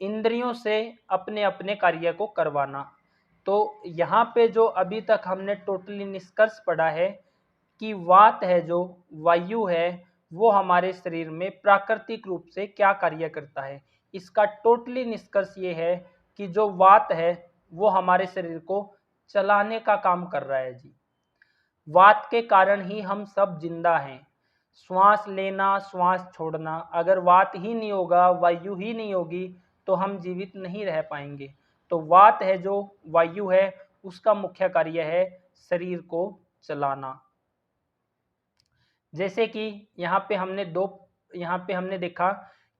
इंद्रियों से अपने अपने कार्य को करवाना। तो यहाँ पे जो अभी तक हमने टोटली निष्कर्ष पढ़ा है कि वात है जो वायु है वो हमारे शरीर में प्राकृतिक रूप से क्या कार्य करता है, इसका टोटली निष्कर्ष ये है कि जो वात है वो हमारे शरीर को चलाने का काम कर रहा है जी। वात के कारण ही हम सब जिंदा हैं, श्वास लेना श्वास छोड़ना, अगर वात ही नहीं होगा, वायु ही नहीं होगी तो हम जीवित नहीं रह पाएंगे। तो वात है जो वायु है उसका मुख्य कार्य है शरीर को चलाना। जैसे कि यहाँ पे हमने देखा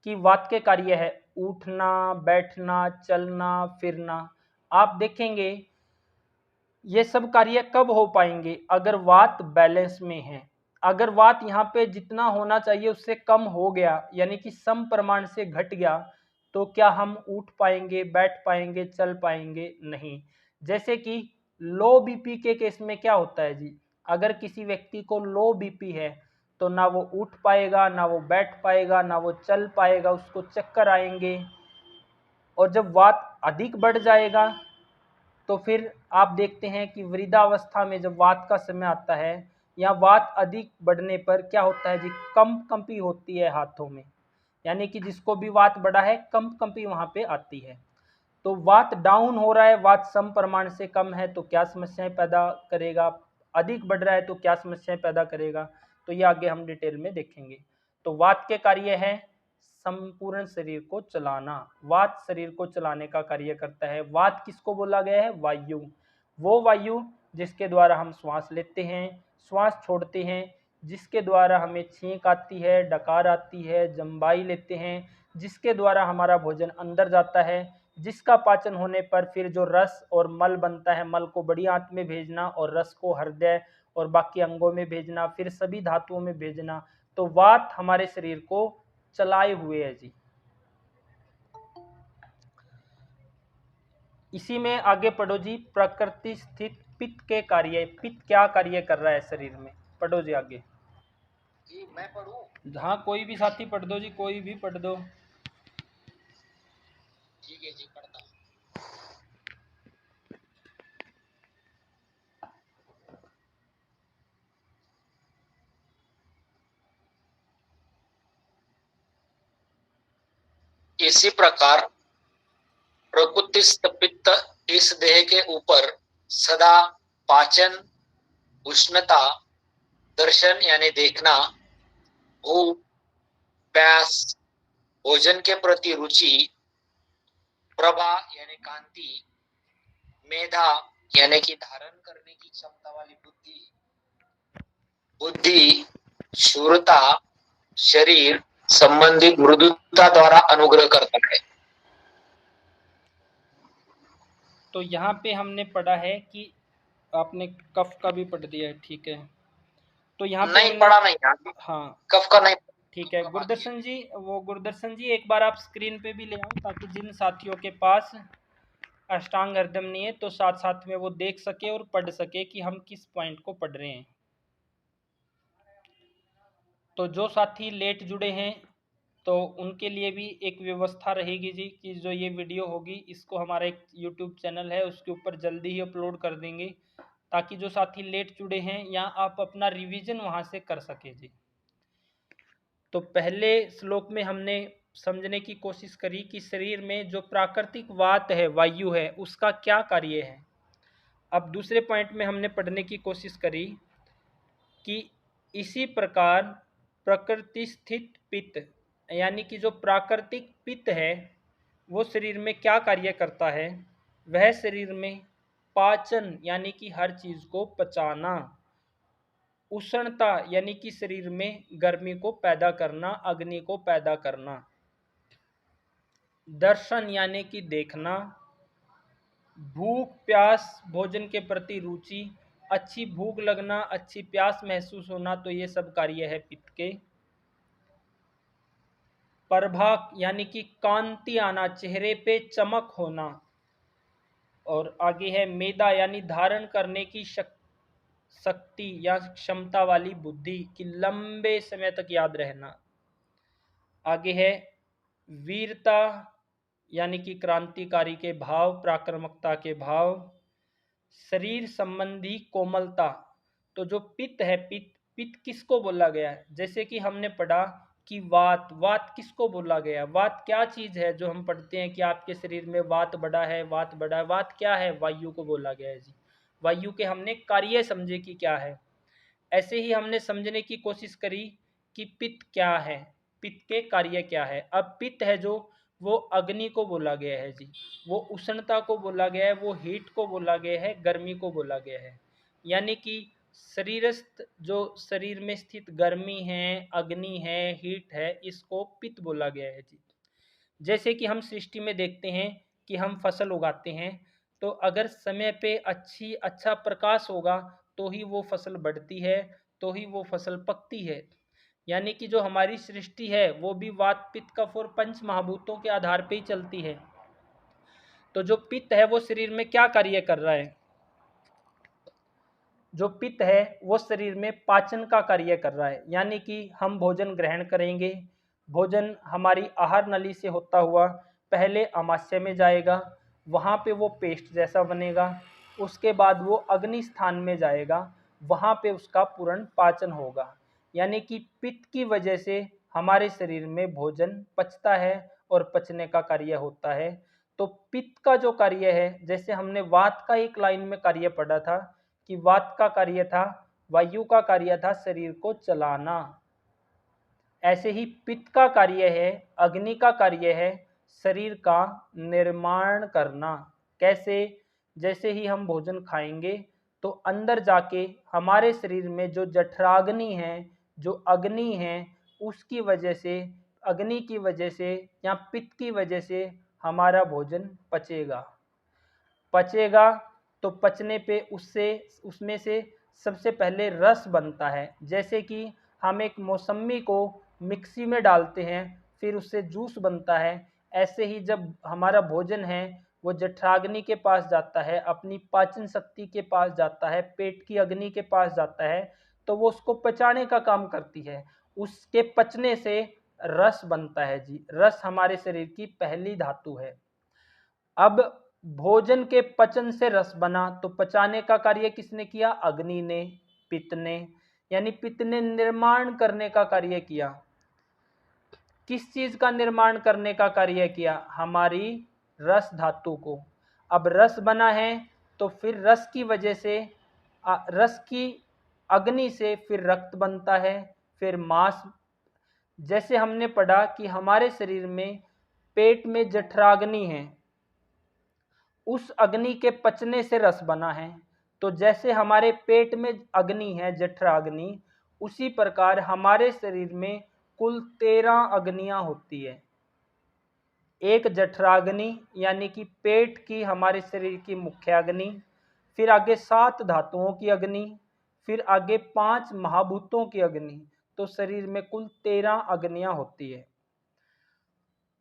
कि वात के कार्य है उठना बैठना चलना फिरना। आप देखेंगे ये सब कार्य कब हो पाएंगे, अगर वात बैलेंस में है। अगर वात यहाँ पे जितना होना चाहिए उससे कम हो गया, यानी कि सम प्रमाण से घट गया, तो क्या हम उठ पाएंगे, बैठ पाएंगे, चल पाएंगे? नहीं। जैसे कि लो बीपी के केस में क्या होता है जी, अगर किसी व्यक्ति को लो बीपी है तो ना वो उठ पाएगा, ना वो बैठ पाएगा, ना वो चल पाएगा, उसको चक्कर आएंगे। और जब वात अधिक बढ़ जाएगा तो फिर आप देखते हैं कि वृद्धावस्था में जब वात का समय आता है या वात अधिक बढ़ने पर क्या होता है जी, कंपी होती है हाथों में, यानी कि जिसको भी वात बढ़ा है कंपी वहां पे आती है। तो वात डाउन हो रहा है, वात सम प्रमाण से कम है तो क्या समस्याएं पैदा करेगा, अधिक बढ़ रहा है तो क्या समस्याएं पैदा करेगा, तो ये आगे हम डिटेल में देखेंगे। तो वात के कार्य है संपूर्ण शरीर को चलाना, वात शरीर को चलाने का कार्य करता है। वात किसको बोला गया है? वायु, वो वायु जिसके द्वारा हम श्वास लेते हैं, श्वास छोड़ते हैं, जिसके द्वारा हमें छींक आती है, डकार आती है, जम्बाई लेते हैं, जिसके द्वारा हमारा भोजन अंदर जाता है, जिसका पाचन होने पर फिर जो रस और मल बनता है, मल को बड़ी आंत में भेजना और रस को हृदय और बाकी अंगों में भेजना, फिर सभी धातुओं में भेजना। तो वात हमारे शरीर को चलाए हुए है जी। इसी में आगे पढ़ो जी, प्रकृति स्थित पित्त के कार्य, पित्त क्या कार्य कर रहा है शरीर में, पढ़ो जी आगे। जी मैं पढ़ूं? हाँ कोई भी साथी पढ़ दो जी, कोई भी पढ़ दो। ठीक है जी, पढ़ता हूँ। इसी प्रकार प्रकृतिस्थ पित्त इस देह के ऊपर सदा पाचन, उष्णता, दर्शन यानी देखना, भूख, प्यास, भोजन के प्रति रुचि, प्रभा यानी कांति, मेधा यानी कि धारण करने की क्षमता वाली बुद्धि, बुद्धि, शूरता, शरीर संबंधित मृदुता द्वारा अनुग्रह करता है। तो यहाँ पे हमने पढ़ा है कि आपने कफ का भी पढ़ दिया है, ठीक है। तो यहाँ पे नहीं हमने पढ़ा नहीं यार, हाँ कफ का नहीं। ठीक है। गुरदर्शन जी एक बार आप स्क्रीन पे भी ले आओ, ताकि जिन साथियों के पास अष्टांग हृदय नहीं है तो साथ साथ में वो देख सके और पढ़ सके कि हम किस पॉइंट को पढ़ रहे हैं। तो जो साथी लेट जुड़े हैं तो उनके लिए भी एक व्यवस्था रहेगी जी, कि जो ये वीडियो होगी इसको हमारा एक यूट्यूब चैनल है उसके ऊपर जल्दी ही अपलोड कर देंगे, ताकि जो साथी लेट जुड़े हैं या आप अपना रिवीजन वहाँ से कर सके जी। तो पहले श्लोक में हमने समझने की कोशिश करी कि शरीर में जो प्राकृतिक वात है, वायु है, उसका क्या कार्य है। अब दूसरे पॉइंट में हमने पढ़ने की कोशिश करी कि इसी प्रकार प्रकृति स्थित पित्त, यानी कि जो प्राकृतिक पित्त है वो शरीर में क्या कार्य करता है। वह शरीर में पाचन यानी कि हर चीज को पचाना, उष्णता यानी कि शरीर में गर्मी को पैदा करना, अग्नि को पैदा करना, दर्शन यानी कि देखना, भूख प्यास भोजन के प्रति रुचि, अच्छी भूख लगना, अच्छी प्यास महसूस होना, तो ये सब कार्य है पित्त के। प्रभा यानी कि कांति आना, चेहरे पे चमक होना, और आगे है मेधा यानी धारण करने की शक्ति या क्षमता वाली बुद्धि, कि लंबे समय तक याद रहना। आगे है वीरता यानी कि क्रांतिकारी के भाव, पराक्रमकता के भाव, शरीर संबंधी कोमलता। तो जो पित्त है, पित्त किसको बोला गया है, जैसे कि हमने पढ़ा कि वात किसको बोला गया। वात क्या चीज है, जो हम पढ़ते हैं कि आपके शरीर में वात बढ़ा है, वात बढ़ा है। वात क्या है, वायु को बोला गया है जी। वायु के हमने कार्य समझे कि क्या है। ऐसे ही हमने समझने की कोशिश करी कि पित्त क्या है, पित्त के कार्य क्या है। अब पित्त है जो, वो अग्नि को बोला गया है जी, वो उष्णता को बोला गया है, वो हीट को बोला गया है, गर्मी को बोला गया है। यानी कि शरीरस्थ जो शरीर में स्थित गर्मी है, अग्नि है, हीट है, इसको पित्त बोला गया है जी। जैसे कि हम सृष्टि में देखते हैं कि हम फसल उगाते हैं, तो अगर समय पे अच्छा प्रकाश होगा तो ही वो फसल बढ़ती है, तो ही वो फसल पकती है। यानी कि जो हमारी सृष्टि है वो भी वात पित्त कफ और पंच महाभूतों के आधार पे ही चलती है। तो जो पित्त है वो शरीर में क्या कार्य कर रहा है, जो पित्त है वो शरीर में पाचन का कार्य कर रहा है। यानी कि हम भोजन ग्रहण करेंगे, भोजन हमारी आहार नली से होता हुआ पहले आमाशय में जाएगा, वहाँ पे वो पेस्ट जैसा बनेगा, उसके बाद वो अग्नि स्थान में जाएगा, वहाँ पे उसका पूर्ण पाचन होगा। यानी कि पित्त की वजह से हमारे शरीर में भोजन पचता है और पचने का कार्य होता है। तो पित्त का जो कार्य है, जैसे हमने वात का एक लाइन में कार्य पढ़ा था कि वात का कार्य था, वायु का कार्य था शरीर को चलाना, ऐसे ही पित्त का कार्य है, अग्नि का कार्य है शरीर का निर्माण करना। कैसे, जैसे ही हम भोजन खाएंगे तो अंदर जाके हमारे शरीर में जो जठराग्नि है, जो अग्नि है, उसकी वजह से, अग्नि की वजह से या पित्त की वजह से हमारा भोजन पचेगा। तो पचने पे उसमें से सबसे पहले रस बनता है। जैसे कि हम एक मौसम्मी को मिक्सी में डालते हैं, फिर उससे जूस बनता है, ऐसे ही जब हमारा भोजन है वो जठराग्नि के पास जाता है, अपनी पाचन शक्ति के पास जाता है, पेट की अग्नि के पास जाता है, तो वो उसको पचाने का काम करती है। उसके पचने से रस बनता है जी। रस हमारे शरीर की पहली धातु है। अब भोजन के पचन से रस बना, तो पचाने का कार्य किसने किया, अग्नि ने, पित्त ने। यानी पित्त ने निर्माण करने का कार्य किया। किस चीज का निर्माण करने का कार्य किया, हमारी रस धातु को। अब रस बना है तो फिर रस की वजह से, रस की अग्नि से फिर रक्त बनता है, फिर मांस। जैसे हमने पढ़ा कि हमारे शरीर में पेट में जठराग्नि है, उस अग्नि के पचने से रस बना है। तो जैसे हमारे पेट में अग्नि है, जठराग्नि, उसी प्रकार हमारे शरीर में कुल 13 अग्नियां होती है। एक जठराग्नि यानी कि पेट की हमारे शरीर की मुख्य अग्नि, फिर आगे 7 धातुओं की अग्नि, फिर आगे 5 महाभूतों की अग्नि। तो शरीर में कुल 13 अग्नियां होती है।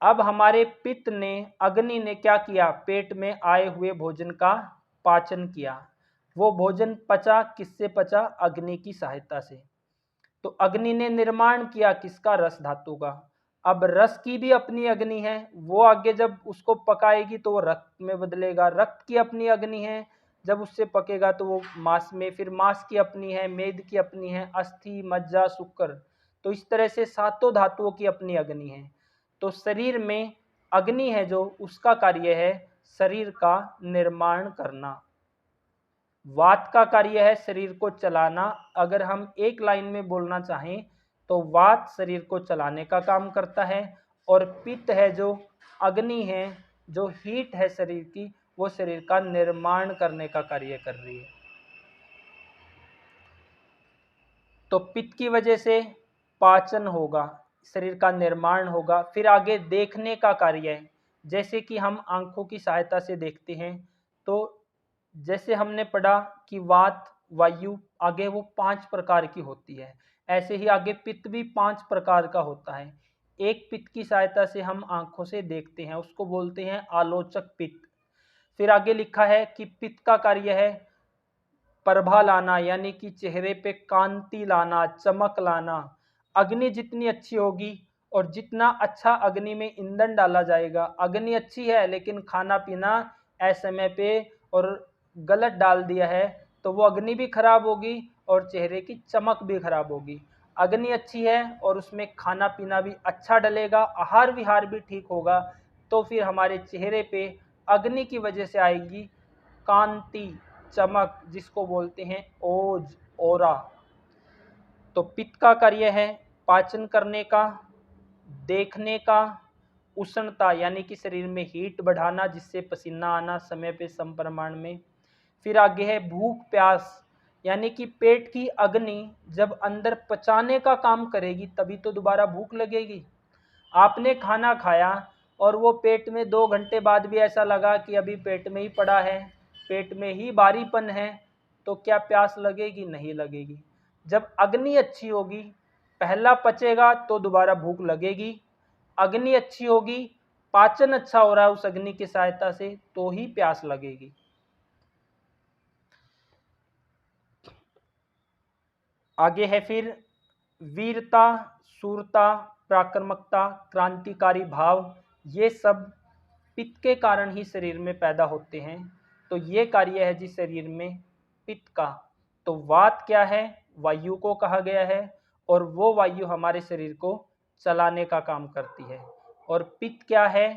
अब हमारे पित्त ने, अग्नि ने क्या किया, पेट में आए हुए भोजन का पाचन किया। वो भोजन पचा, किससे पचा, अग्नि की सहायता से। तो अग्नि ने निर्माण किया किसका, रस धातु का। अब रस की भी अपनी अग्नि है, वो आगे जब उसको पकाएगी तो वो रक्त में बदलेगा। रक्त की अपनी अग्नि है, जब उससे पकेगा तो वो मांस में, फिर मांस की अपनी है, मेद की अपनी है, अस्थि, मज्जा, शुक्र। तो इस तरह से 7 धातुओं की अपनी अग्नि है। तो शरीर में अग्नि है जो, उसका कार्य है शरीर का निर्माण करना। वात का कार्य है शरीर को चलाना। अगर हम एक लाइन में बोलना चाहें तो वात शरीर को चलाने का काम करता है, और पित्त है जो अग्नि है, जो हीट है शरीर की, वो शरीर का निर्माण करने का कार्य कर रही है। तो पित्त की वजह से पाचन होगा, शरीर का निर्माण होगा। फिर आगे देखने का कार्य है, जैसे कि हम आंखों की सहायता से देखते हैं। तो जैसे हमने पढ़ा कि वात, वायु, आगे वो 5 प्रकार की होती है, ऐसे ही आगे पित्त भी 5 प्रकार का होता है। एक पित्त की सहायता से हम आंखों से देखते हैं, उसको बोलते हैं आलोचक पित्त। फिर आगे लिखा है कि पित्त का कार्य है प्रभा लाना, यानी कि चेहरे पे कांति लाना, चमक लाना। अग्नि जितनी अच्छी होगी और जितना अच्छा अग्नि में ईंधन डाला जाएगा, अग्नि अच्छी है लेकिन खाना पीना असमय पे और गलत डाल दिया है, तो वो अग्नि भी खराब होगी और चेहरे की चमक भी खराब होगी। अग्नि अच्छी है और उसमें खाना पीना भी अच्छा डलेगा, आहार विहार भी ठीक होगा, तो फिर हमारे चेहरे पे अग्नि की वजह से आएगी कांति, चमक, जिसको बोलते हैं ओज, ओरा। तो पित्त का कार्य है पाचन करने का, देखने का, उष्णता यानी कि शरीर में हीट बढ़ाना, जिससे पसीना आना समय पे सम प्रमाण में। फिर आगे है भूख प्यास, यानी कि पेट की अग्नि जब अंदर पचाने का काम करेगी तभी तो दोबारा भूख लगेगी। आपने खाना खाया और वो पेट में 2 घंटे बाद भी ऐसा लगा कि अभी पेट में ही पड़ा है, पेट में ही भारीपन है, तो क्या प्यास लगेगी, नहीं लगेगी। जब अग्नि अच्छी होगी, पहला पचेगा तो दोबारा भूख लगेगी। अग्नि अच्छी होगी, पाचन अच्छा हो रहा है उस अग्नि की सहायता से, तो ही प्यास लगेगी। आगे है फिर वीरता, शूरता, पराक्रमकता, क्रांतिकारी भाव, ये सब पित्त के कारण ही शरीर में पैदा होते हैं। तो ये कार्य है जिस शरीर में पित्त का। तो वात क्या है, वायु को कहा गया है, और वो वायु हमारे शरीर को चलाने का काम करती है। और पित्त क्या है,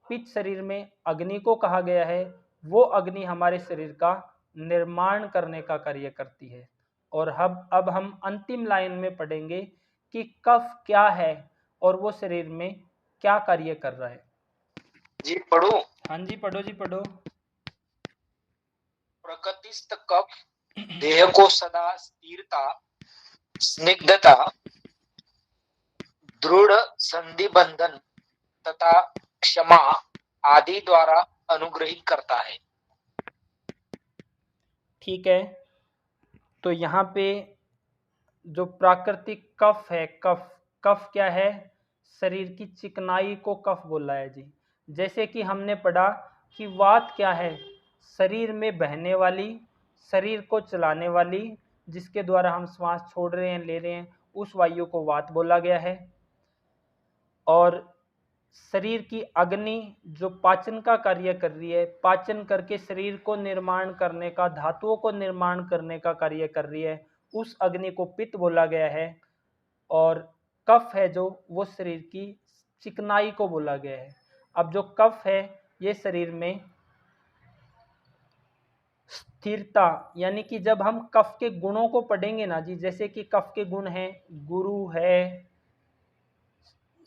पित्त शरीर में अग्नि को कहा गया है, वो अग्नि हमारे शरीर का निर्माण करने का कार्य करती है। और अब हम अंतिम लाइन में पढ़ेंगे कि कफ क्या है और वो शरीर में क्या कार्य कर रहा है। जी पढ़ू। हाँ जी, पढ़ो जी, पढ़ो। प्रकृतिस्थ कफ देह को सदा स्थिरता, स्निग्धता, दृढ़ संधि बंधन तथा क्षमा आदि द्वारा अनुग्रहित करता है। ठीक है, तो यहाँ पे जो प्राकृतिक कफ है, कफ क्या है, शरीर की चिकनाई को कफ बोला है जी। जैसे कि हमने पढ़ा कि वात क्या है, शरीर में बहने वाली, शरीर को चलाने वाली, जिसके द्वारा हम श्वास छोड़ रहे हैं, ले रहे हैं, उस वायु को वात बोला गया है। और शरीर की अग्नि जो पाचन का कार्य कर रही है, पाचन करके शरीर को निर्माण करने का, धातुओं को निर्माण करने का कार्य कर रही है, उस अग्नि को पित्त बोला गया है। और कफ है जो, वो शरीर की चिकनाई को बोला गया है। अब जो कफ है, ये शरीर में स्थिरता, यानी कि जब हम कफ के गुणों को पढ़ेंगे ना जी, जैसे कि कफ के गुण हैं, गुरु है,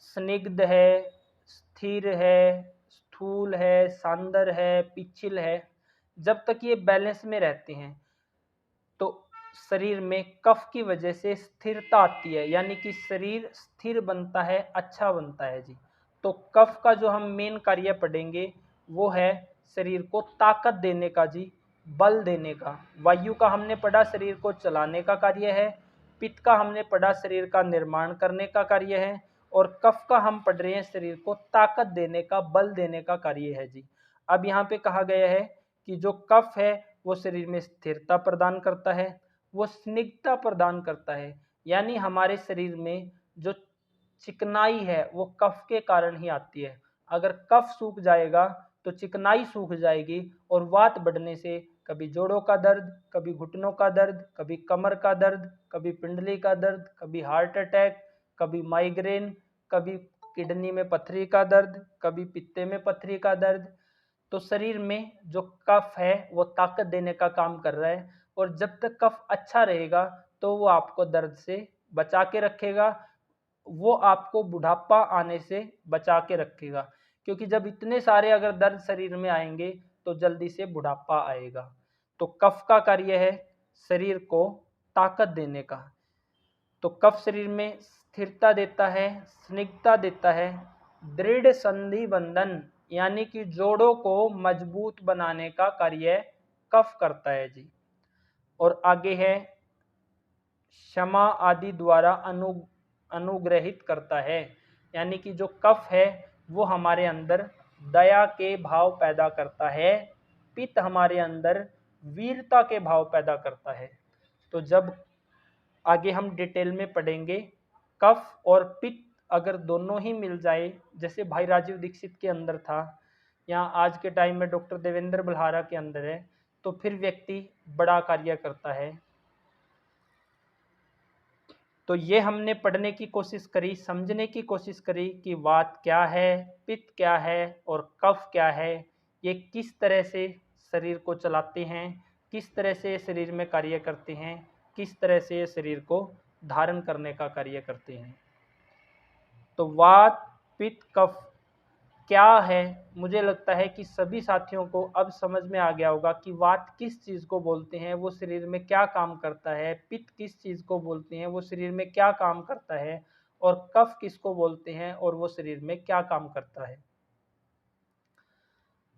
स्निग्ध है, स्थिर है, स्थूल है, सांदर है, पिछिल है, जब तक ये बैलेंस में रहते हैं। तो शरीर में कफ की वजह से स्थिरता आती है, यानी कि शरीर स्थिर बनता है, अच्छा बनता है जी। तो कफ का जो हम मेन कार्य पढ़ेंगे वो है शरीर को ताकत देने का जी, बल देने का। वायु का हमने पढ़ा शरीर को चलाने का कार्य है, पित्त का हमने पढ़ा शरीर का निर्माण करने का कार्य है, और कफ का हम पढ़ रहे हैं शरीर को ताकत देने का, बल देने का कार्य है जी। अब यहाँ पे कहा गया है कि जो कफ है वो शरीर में स्थिरता प्रदान करता है, वो स्निग्धता प्रदान करता है, यानी हमारे शरीर में जो चिकनाई है वो कफ के कारण ही आती है। अगर कफ सूख जाएगा तो चिकनाई सूख जाएगी, और वात बढ़ने से कभी जोड़ों का दर्द, कभी घुटनों का दर्द, कभी कमर का दर्द, कभी पिंडली का दर्द, कभी हार्ट अटैक, कभी माइग्रेन, कभी किडनी में पथरी का दर्द, कभी पित्ते में पथरी का दर्द। तो शरीर में जो कफ है वो ताकत देने का काम कर रहा है, और जब तक कफ अच्छा रहेगा तो वो आपको दर्द से बचा के रखेगा, वो आपको बुढ़ापा आने से बचा के रखेगा, क्योंकि जब इतने सारे अगर दर्द शरीर में आएंगे तो जल्दी से बुढ़ापा आएगा। तो कफ का कार्य है शरीर को ताकत देने का। तो कफ शरीर में स्थिरता देता है, स्निग्धता देता है, दृढ़ संधि बंधन यानी कि जोड़ों को मजबूत बनाने का कार्य कफ करता है जी। और आगे है क्षमा आदि द्वारा अनुग्रहित करता है, यानी कि जो कफ है वो हमारे अंदर दया के भाव पैदा करता है, पित्त हमारे अंदर वीरता के भाव पैदा करता है। तो जब आगे हम डिटेल में पढ़ेंगे, कफ और पित्त अगर दोनों ही मिल जाए, जैसे भाई राजीव दीक्षित के अंदर था या आज के टाइम में डॉक्टर देवेंद्र बल्हारा के अंदर है, तो फिर व्यक्ति बड़ा कार्य करता है। तो ये हमने पढ़ने की कोशिश करी, समझने की कोशिश करी कि वात क्या है, पित्त क्या है और कफ क्या है, ये किस तरह से शरीर को चलाते हैं, किस तरह से शरीर में कार्य करते हैं, किस तरह से शरीर को धारण करने का कार्य करते हैं। तो वात, पित्त, कफ क्या है, मुझे लगता है कि सभी साथियों को अब समझ में आ गया होगा कि वात किस चीज़ को बोलते हैं, वो शरीर में क्या काम करता है, पित्त किस चीज़ को बोलते हैं, वो शरीर में क्या काम करता है, और कफ किसको बोलते हैं और वो शरीर में क्या काम करता है।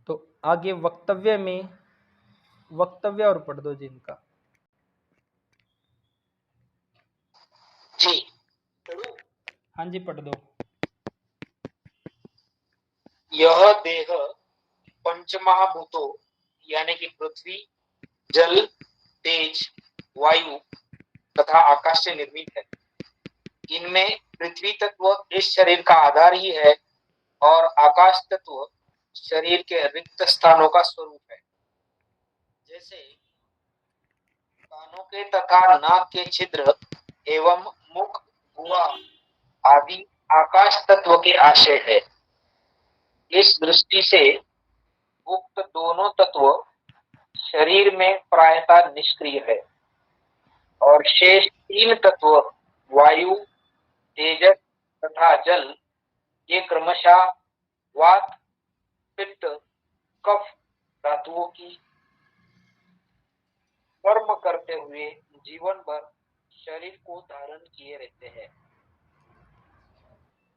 तो आगे वक्तव्य और पढ़ दो जी इनका। जी हाँ जी पढ़ दो। यह देह पंचमहाभूतों यानी कि पृथ्वी, जल, तेज, वायु तथा आकाश से निर्मित है। इनमें पृथ्वी तत्व इस शरीर का आधार ही है और आकाश तत्व शरीर के रिक्त स्थानों का स्वरूप है। जैसे कानों के तथा नाक के छिद्र एवं मुख, गुहा आदि आकाश तत्व के आशय है। इस दृष्टि से उक्त दोनों तत्व शरीर में प्रायतः निष्क्रिय है और शेष तीन तत्व वायु, तेजस तथा जल ये क्रमशः वात, पित्त, कफ धातुओं की कर्म करते हुए जीवन भर शरीर को धारण किए रहते हैं।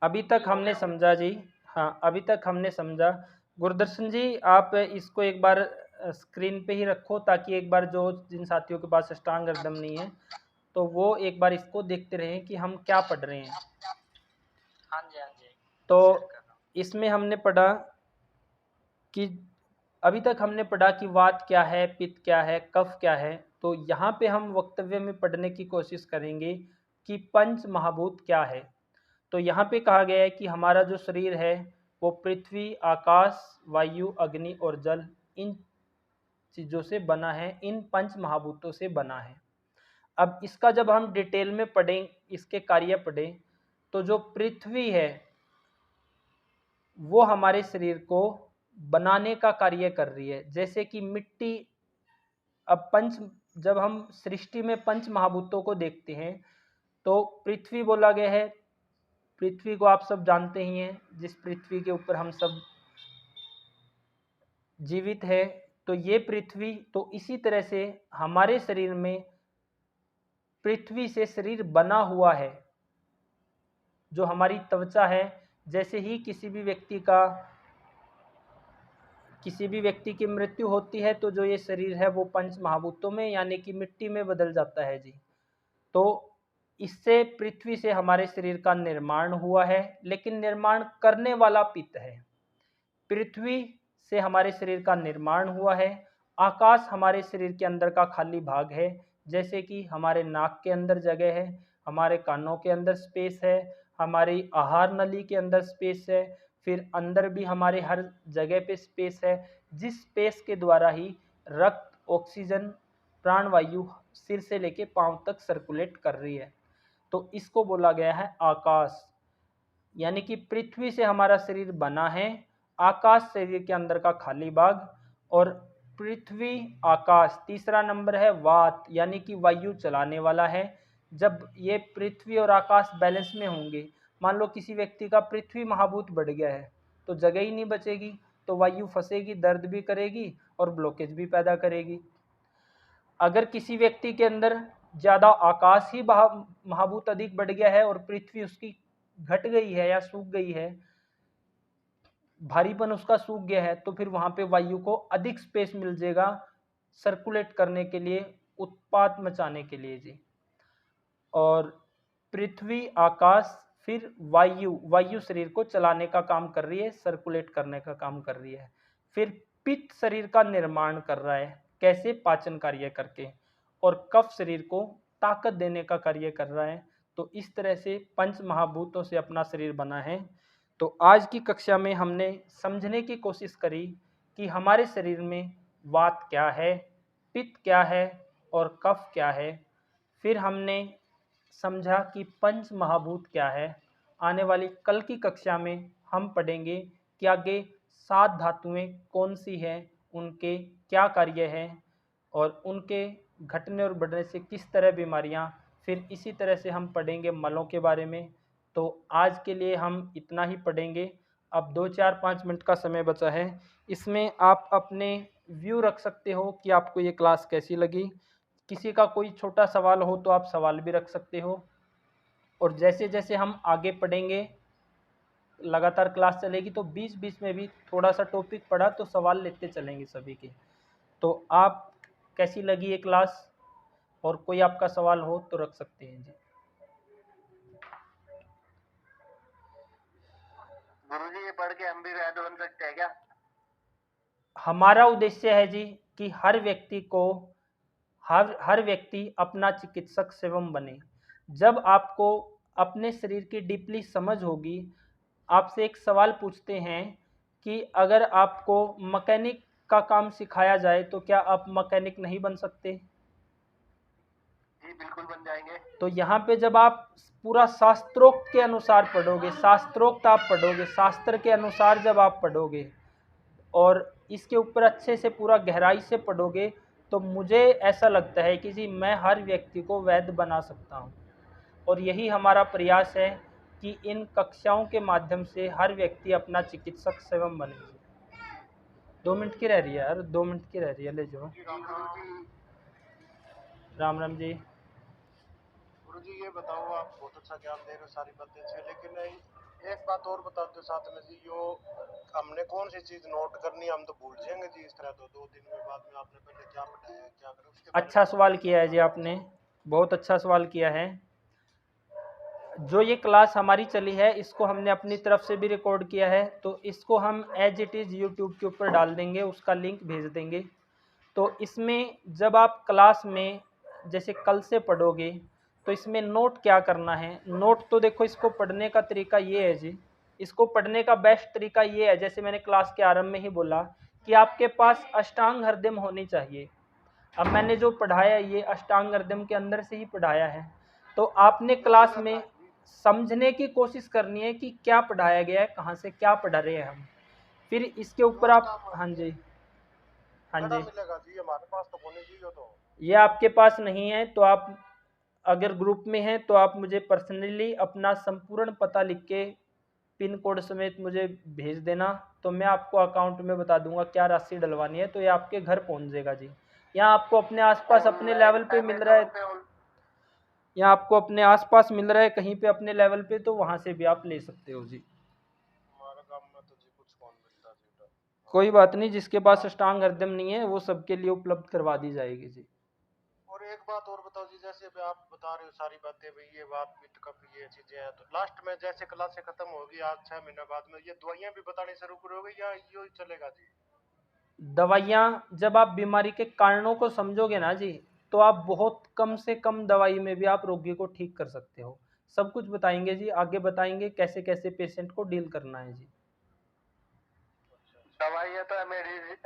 अभी तक हमने समझा जी। हाँ, अभी तक हमने समझा। गुरदर्शन जी आप इसको एक बार स्क्रीन पे ही रखो, ताकि एक बार जो जिन साथियों के पास अष्टांग हृदय नहीं है तो वो एक बार इसको देखते रहें कि हम क्या पढ़ रहे हैं। हाँ जी, हाँ जी। तो इसमें हमने पढ़ा कि अभी तक हमने पढ़ा कि वात क्या है, पित्त क्या है, कफ क्या है। तो यहाँ पे हम वक्तव्य में पढ़ने की कोशिश करेंगे कि पंच महाभूत क्या है। तो यहाँ पे कहा गया है कि हमारा जो शरीर है वो पृथ्वी, आकाश, वायु, अग्नि और जल, इन चीज़ों से बना है, इन पंच महाभूतों से बना है। अब इसका जब हम डिटेल में पढ़ें, इसके कार्य पढ़ें, तो जो पृथ्वी है वो हमारे शरीर को बनाने का कार्य कर रही है। जैसे कि मिट्टी, अब जब हम सृष्टि में पंच महाभूतों को देखते हैं तो पृथ्वी बोला गया है। पृथ्वी को आप सब जानते ही हैं, जिस पृथ्वी के ऊपर हम सब जीवित है। तो ये पृथ्वी, तो इसी तरह से हमारे शरीर में पृथ्वी से शरीर बना हुआ है, जो हमारी त्वचा है, जैसे ही किसी भी व्यक्ति की मृत्यु होती है तो जो ये शरीर है वो पंच महाभूतों में यानी कि मिट्टी में बदल जाता है जी। तो इससे पृथ्वी से हमारे शरीर का निर्माण हुआ है, लेकिन निर्माण करने वाला पित्त है। पृथ्वी से हमारे शरीर का निर्माण हुआ है। आकाश हमारे शरीर के अंदर का खाली भाग है, जैसे कि हमारे नाक के अंदर जगह है, हमारे कानों के अंदर स्पेस है, हमारी आहार नली के अंदर स्पेस है, फिर अंदर भी हमारे हर जगह पे स्पेस है, जिस स्पेस के द्वारा ही रक्त, ऑक्सीजन, प्राणवायु सिर से लेके पांव तक सर्कुलेट कर रही है। तो इसको बोला गया है आकाश। यानी कि पृथ्वी से हमारा शरीर बना है, आकाश शरीर के अंदर का खाली भाग, और पृथ्वी आकाश। तीसरा नंबर है वात, यानी कि वायु चलाने वाला है। जब ये पृथ्वी और आकाश बैलेंस में होंगे, मान लो किसी व्यक्ति का पृथ्वी महाभूत बढ़ गया है तो जगह ही नहीं बचेगी, तो वायु फंसेगी, दर्द भी करेगी और ब्लॉकेज भी पैदा करेगी। अगर किसी व्यक्ति के अंदर ज़्यादा आकाश ही महाभूत अधिक बढ़ गया है और पृथ्वी उसकी घट गई है या सूख गई है, भारीपन उसका सूख गया है, तो फिर वहां पे वायु को अधिक स्पेस मिल जाएगा सर्कुलेट करने के लिए, उत्पात मचाने के लिए जी। और पृथ्वी, आकाश, फिर वायु शरीर को चलाने का काम कर रही है, सर्कुलेट करने का काम कर रही है। फिर पित्त शरीर का निर्माण कर रहा है, कैसे? पाचन कार्य करके। और कफ शरीर को ताकत देने का कार्य कर रहा है। तो इस तरह से पंच महाभूतों से अपना शरीर बना है। तो आज की कक्षा में हमने समझने की कोशिश करी कि हमारे शरीर में वात क्या है, पित्त क्या है और कफ क्या है। फिर हमने समझा कि पंच महाभूत क्या है। आने वाली कल की कक्षा में हम पढ़ेंगे कि आगे 7 धातुएं कौन सी हैं, उनके क्या कार्य हैं और उनके घटने और बढ़ने से किस तरह बीमारियां। फिर इसी तरह से हम पढ़ेंगे मलों के बारे में। तो आज के लिए हम इतना ही पढ़ेंगे। अब 2-4-5 मिनट का समय बचा है, इसमें आप अपने व्यू रख सकते हो कि आपको ये क्लास कैसी लगी। किसी का कोई छोटा सवाल हो तो आप सवाल भी रख सकते हो। और जैसे जैसे हम आगे पढ़ेंगे, लगातार क्लास चलेगी, तो बीच बीच में भी थोड़ा सा टॉपिक पढ़ा तो सवाल लेते चलेंगे सभी के। तो आप कैसी लगी ये क्लास, और कोई आपका सवाल हो तो रख सकते हैं जी। गुरुजी ये पढ़ के हम भी वैद्य बन सकते हैं क्या? हमारा उद्देश्य है जी कि हर व्यक्ति अपना चिकित्सक स्वयं बने। जब आपको अपने शरीर की डीपली समझ होगी, आपसे एक सवाल पूछते हैं कि अगर आपको मैकेनिक का काम सिखाया जाए तो क्या आप मैकेनिक नहीं बन सकते? जी बिल्कुल बन जाएंगे। तो यहाँ पे जब आप पूरा शास्त्रोक्त के अनुसार पढ़ोगे, शास्त्रोक्त आप पढ़ोगे, शास्त्र के अनुसार जब आप पढ़ोगे और इसके ऊपर अच्छे से पूरा गहराई से पढ़ोगे, तो मुझे ऐसा लगता है कि जी मैं हर व्यक्ति को वैद्य बना सकता हूँ। और यही हमारा प्रयास है कि इन कक्षाओं के माध्यम से हर व्यक्ति अपना चिकित्सक स्वयं बने। 2 मिनट की रह रही है यार, 2 मिनट की रह रही है, ले जाओ। राम राम जी। गुरुजी ये बताओ, आप बहुत अच्छा ज्ञान दे रहे हो सारी बातें से, लेकिन एक बात और बता दो साथ में जी, जो हमने कौन सी चीज नोट करनी है, हम तो भूल जाएंगे जी इस तरह। तो 2 दिन में बाद में आपने पहले क्या पढ़ाया है, क्या करें उसके अच्छा सवाल किया है जी आपने, बहुत अच्छा सवाल किया है। जो ये क्लास हमारी चली है इसको हमने अपनी तरफ से भी रिकॉर्ड किया है, तो इसको हम एज इट इज़ यूट्यूब के ऊपर डाल देंगे, उसका लिंक भेज देंगे। तो इसमें जब आप क्लास में जैसे कल से पढ़ोगे तो इसमें नोट क्या करना है। नोट तो देखो, इसको पढ़ने का तरीका ये है जी, इसको पढ़ने का बेस्ट तरीका ये है, जैसे मैंने क्लास के आरंभ में ही बोला कि आपके पास अष्टांग हृदय होनी चाहिए। अब मैंने जो पढ़ाया ये अष्टांग हृदय के अंदर से ही पढ़ाया है। तो आपने क्लास में समझने की कोशिश करनी है कि क्या पढ़ाया गया है, कहाँ से क्या पढ़ा रहे हैं हम। फिर इसके ऊपर आप, हाँ जी हाँ जी, हमारे पास तो होने चाहिए। तो ये आपके पास नहीं है तो आप अगर ग्रुप में हैं तो आप मुझे पर्सनली अपना संपूर्ण पता लिख के पिन कोड समेत मुझे भेज देना, तो मैं आपको अकाउंट में बता दूंगा क्या राशि डलवानी है, तो ये आपके घर पहुंच जाएगा जी। यहाँ आपको अपने आसपास अपने लेवल पे मिल रहा है। या आपको अपने आसपास मिल रहा है कहीं पे अपने लेवल पे, तो वहाँ से भी आप ले सकते हो जी। हमारे गांव में तो जी कुछ कौन मिलता जी उधर। कोई बात नहीं, जिसके पास अष्टांग हृदय नहीं है वो सबके लिए उपलब्ध करवा दी जाएगी जी। और एक बात और बताओ जी, जैसे अभी आप बता रहे हो सारी बातें, भाई ये बात पित्त कफ ये चीजें हैं, तो लास्ट में जैसे क्लास खत्म होगी आज 6 महीने बाद में, ये दवाइयां भी बतानी शुरू करोगे या यो ही चलेगा जी? दवाइयाँ, जब आप बीमारी के कारणों को समझोगे ना जी, तो आप बहुत कम से कम दवाई में भी आप रोगी को ठीक कर सकते हो। सब कुछ बताएंगे जी, आगे बताएंगे कैसे कैसे पेशेंट को डील करना है जी। दवाइयाँ तो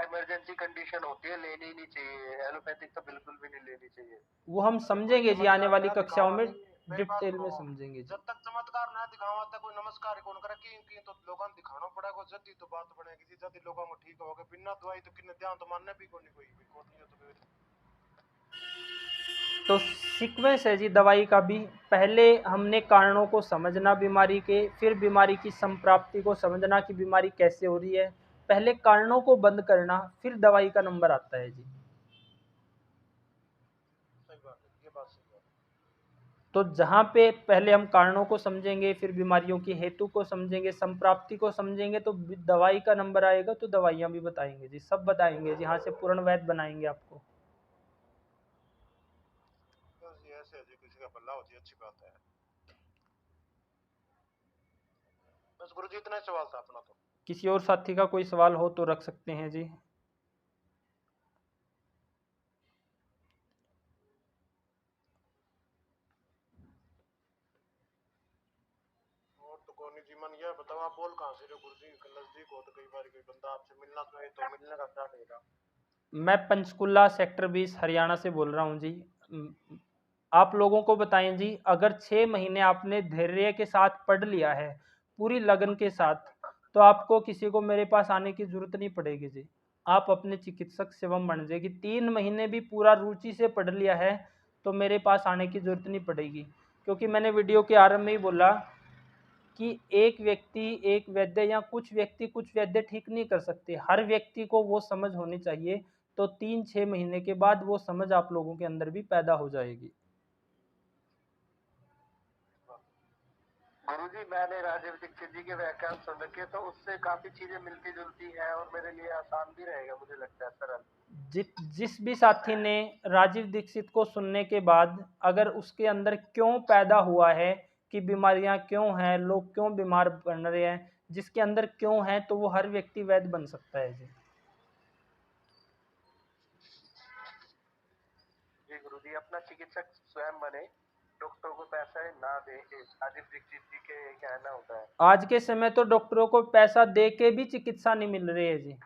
इमरजेंसी कंडीशन होती है, लेनी ही नहीं चाहिए। एलोपैथिक तो बिल्कुल भी नहीं लेनी चाहिए। वो हम समझेंगे जी, आने वाली कक्षाओं में मेरी बात डिटेल में सुनो, समझेंगे जी। जब तक चमत्कार ना दिखावा तक कोई नमस्कार कौन करे की तो लोगों को दिखाना पड़ेगा, जल्दी तो बात बनेगी जी, जल्दी लोगों को ठीक होगा, बिना दवाई तो किन्ने ध्यान तो मानने भी कोई नहीं, कोई भी कोई तो फिर तो सीक्वेंस है जी दवाई का भी। पहले हमने कारणों को समझना बीमारी के, फिर बीमारी की संप्राप्ति को समझना कि बीमारी कैसे हो रही है, पहले कारणों को बंद करना, फिर दवाई का नंबर आता है जी। सही बात है, ये बात सही है। तो जहाँ पे पहले हम कारणों को समझेंगे, फिर बीमारियों की हेतु को समझेंगे, संप्राप्ति को समझेंगे, तो दवाई का नंबर आएगा, तो दवाइयाँ भी बताएंगे जी, सब बताएंगे जी, यहाँ से पूर्ण वैद्य बनाएंगे आपको। बस ये ऐसे है जी, किसी का भला होती है, अच्छी बात है। बस गुरु जी इतना ही सवाल था अपना तो। किसी और साथी का कोई सवाल हो तो रख सकते हैं जी। और तो कौन जी, मन ये बताओ आप बोल कहाँ से रहे हो गुरु जी? नजदीक हो तो कई बार कोई बंदा आपसे मिलना चाहे तो मिलने का क्या रहेगा? मैं पंचकुला सेक्टर 20 हरियाणा से बोल रहा हूँ जी। आप लोगों को बताएं जी, अगर 6 महीने आपने धैर्य के साथ पढ़ लिया है, पूरी लगन के साथ, तो आपको किसी को मेरे पास आने की जरूरत नहीं पड़ेगी जी। आप अपने चिकित्सक शिवम बन जाएगी। 3 महीने भी पूरा रुचि से पढ़ लिया है तो मेरे पास आने की जरूरत नहीं पड़ेगी, क्योंकि मैंने वीडियो के आरंभ में ही बोला कि एक व्यक्ति एक वैद्य या कुछ व्यक्ति कुछ वैद्य ठीक नहीं कर सकते, हर व्यक्ति को वो समझ होनी चाहिए। तो 3-6 महीने के बाद वो समझ आप लोगों के अंदर भी पैदा हो जाएगी। गुरुजी, मैंने राजीव दीक्षित जी के व्याख्यान सुन रखे, तो उससे काफी चीजें मिलती जुलती हैं और मेरे लिए आसान भी रहेगा, मुझे लगता है सरल। जिस भी साथी ने राजीव दीक्षित को सुनने के बाद अगर उसके अंदर क्यों पैदा हुआ है कि बीमारियां क्यों हैं, लोग क्यों बीमार बन रहे हैं, जिसके अंदर क्यों है, तो वो हर व्यक्ति वैद्य बन सकता है जी। जी गुरुजी, अपना चिकित्सक स्वयं बने, डॉक्टर को पैसा ना दे, राजीव दीक्षित जी के कहना होता है। आज के समय तो डॉक्टरों को पैसा दे के भी चिकित्सा नहीं मिल रही है जी।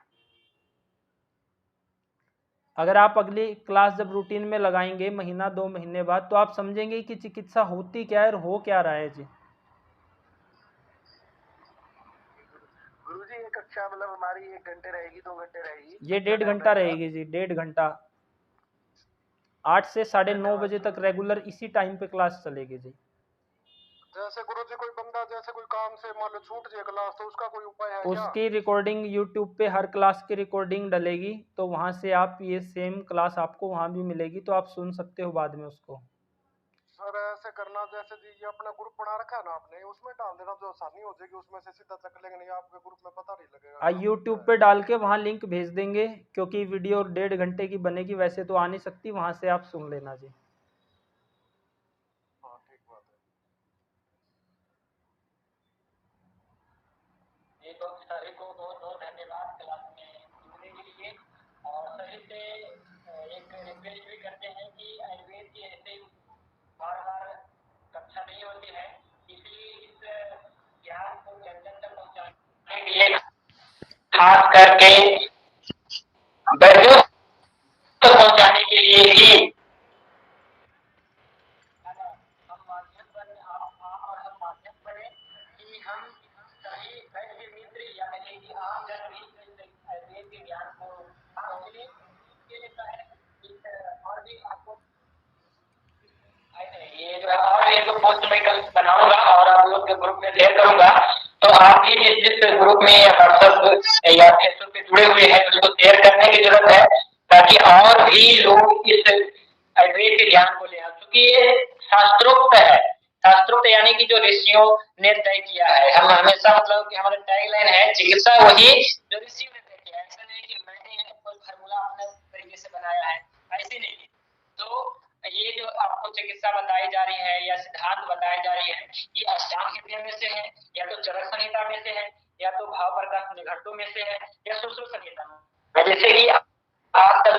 अगर आप अगली क्लास जब रूटीन में लगाएंगे महीना 2 महीने बाद, तो आप समझेंगे कि चिकित्सा होती क्या है और हो क्या रहा है जी। गुरुजी, ये कक्षा मतलब हमारी 1 घंटे रहेगी, 2 घंटे रहेगी? ये 1.5 घंटा रहेगी जी, 1.5 घंटा। 8 से 9:30 बजे तक रेगुलर इसी टाइम पे क्लास चलेगी जी। जैसे गुरु जी कोई बंदा जैसे कोई काम से मान लो छूट जाए क्लास, तो उसका कोई उपाय है क्या? उसकी रिकॉर्डिंग यूट्यूब पे हर क्लास की रिकॉर्डिंग डलेगी, तो वहाँ से आप ये सेम क्लास आपको वहाँ भी मिलेगी, तो आप सुन सकते हो बाद में उसको। सर ऐसे करना, जैसे जी ये अपना ग्रुप बना रखा है ना आपने, उसमें डाल देना तो आसानी हो जाएगी, उसमें से सीधा चक लेंगे, नहीं आपके ग्रुप में पता नहीं लगेगा। यूट्यूब पे डाल के वहाँ लिंक भेज देंगे, क्योंकि वीडियो 1.5 घंटे की बनेगी, वैसे तो आ नहीं सकती, वहाँ से आप सुन लेना जी। हाँ ठीक बात है। ये तो सभी को बहुत बहुत धन्यवाद क्लास में जुड़ने के लिए। और सभी से एक रिक्वेस्ट भी करते हैं कि आयुर्वेद की ऐसे बार बार कक्षा नहीं होती है, इसलिए इस ज्ञान को जन जन तक पहुंचाने के लिए खास करके वैद्यों तक पहुंचाने के लिए ही हम माध्यम बने, आप और हम माध्यम बने कि हम सभी वैद्य मित्र या कहें कि आम जन भी आयुर्वेद के ज्ञान को पहुंचे। इसके लिए है और भी आपको ये जो है और एक पोस्ट में कल बनाऊंगा और आप लोग के ग्रुप में शेयर करूंगा, तो आप भी जिस ग्रुप में व्हाट्सएप या फेसबुक पे जुड़े हुए हैं उसको शेयर करने की जरूरत है, ताकि और भी लोग इस आयुर्वेद के ज्ञान को ले, क्योंकि ये शास्त्रोक्त है। शास्त्रोक्त यानी कि जो ऋषियों ने तय किया है। हम हमेशा मतलब कि हमारा टैगलाइन है चिकित्सा वही जो ऋषियों ने तय किया है। ऐसा नहीं कि मैंने कोई फार्मूला अपने तरीके से बनाया है, ऐसे नहीं। तो ये जो आपको चिकित्सा बताई जा रही है या सिद्धांत बताई जा रही है, ये अष्टांग हृदय में से है, या तो चरक संहिता में से है, या तो भाव प्रकाश निघंटु में से है, या सुश्रुत संहिता में। जैसे कि आज तक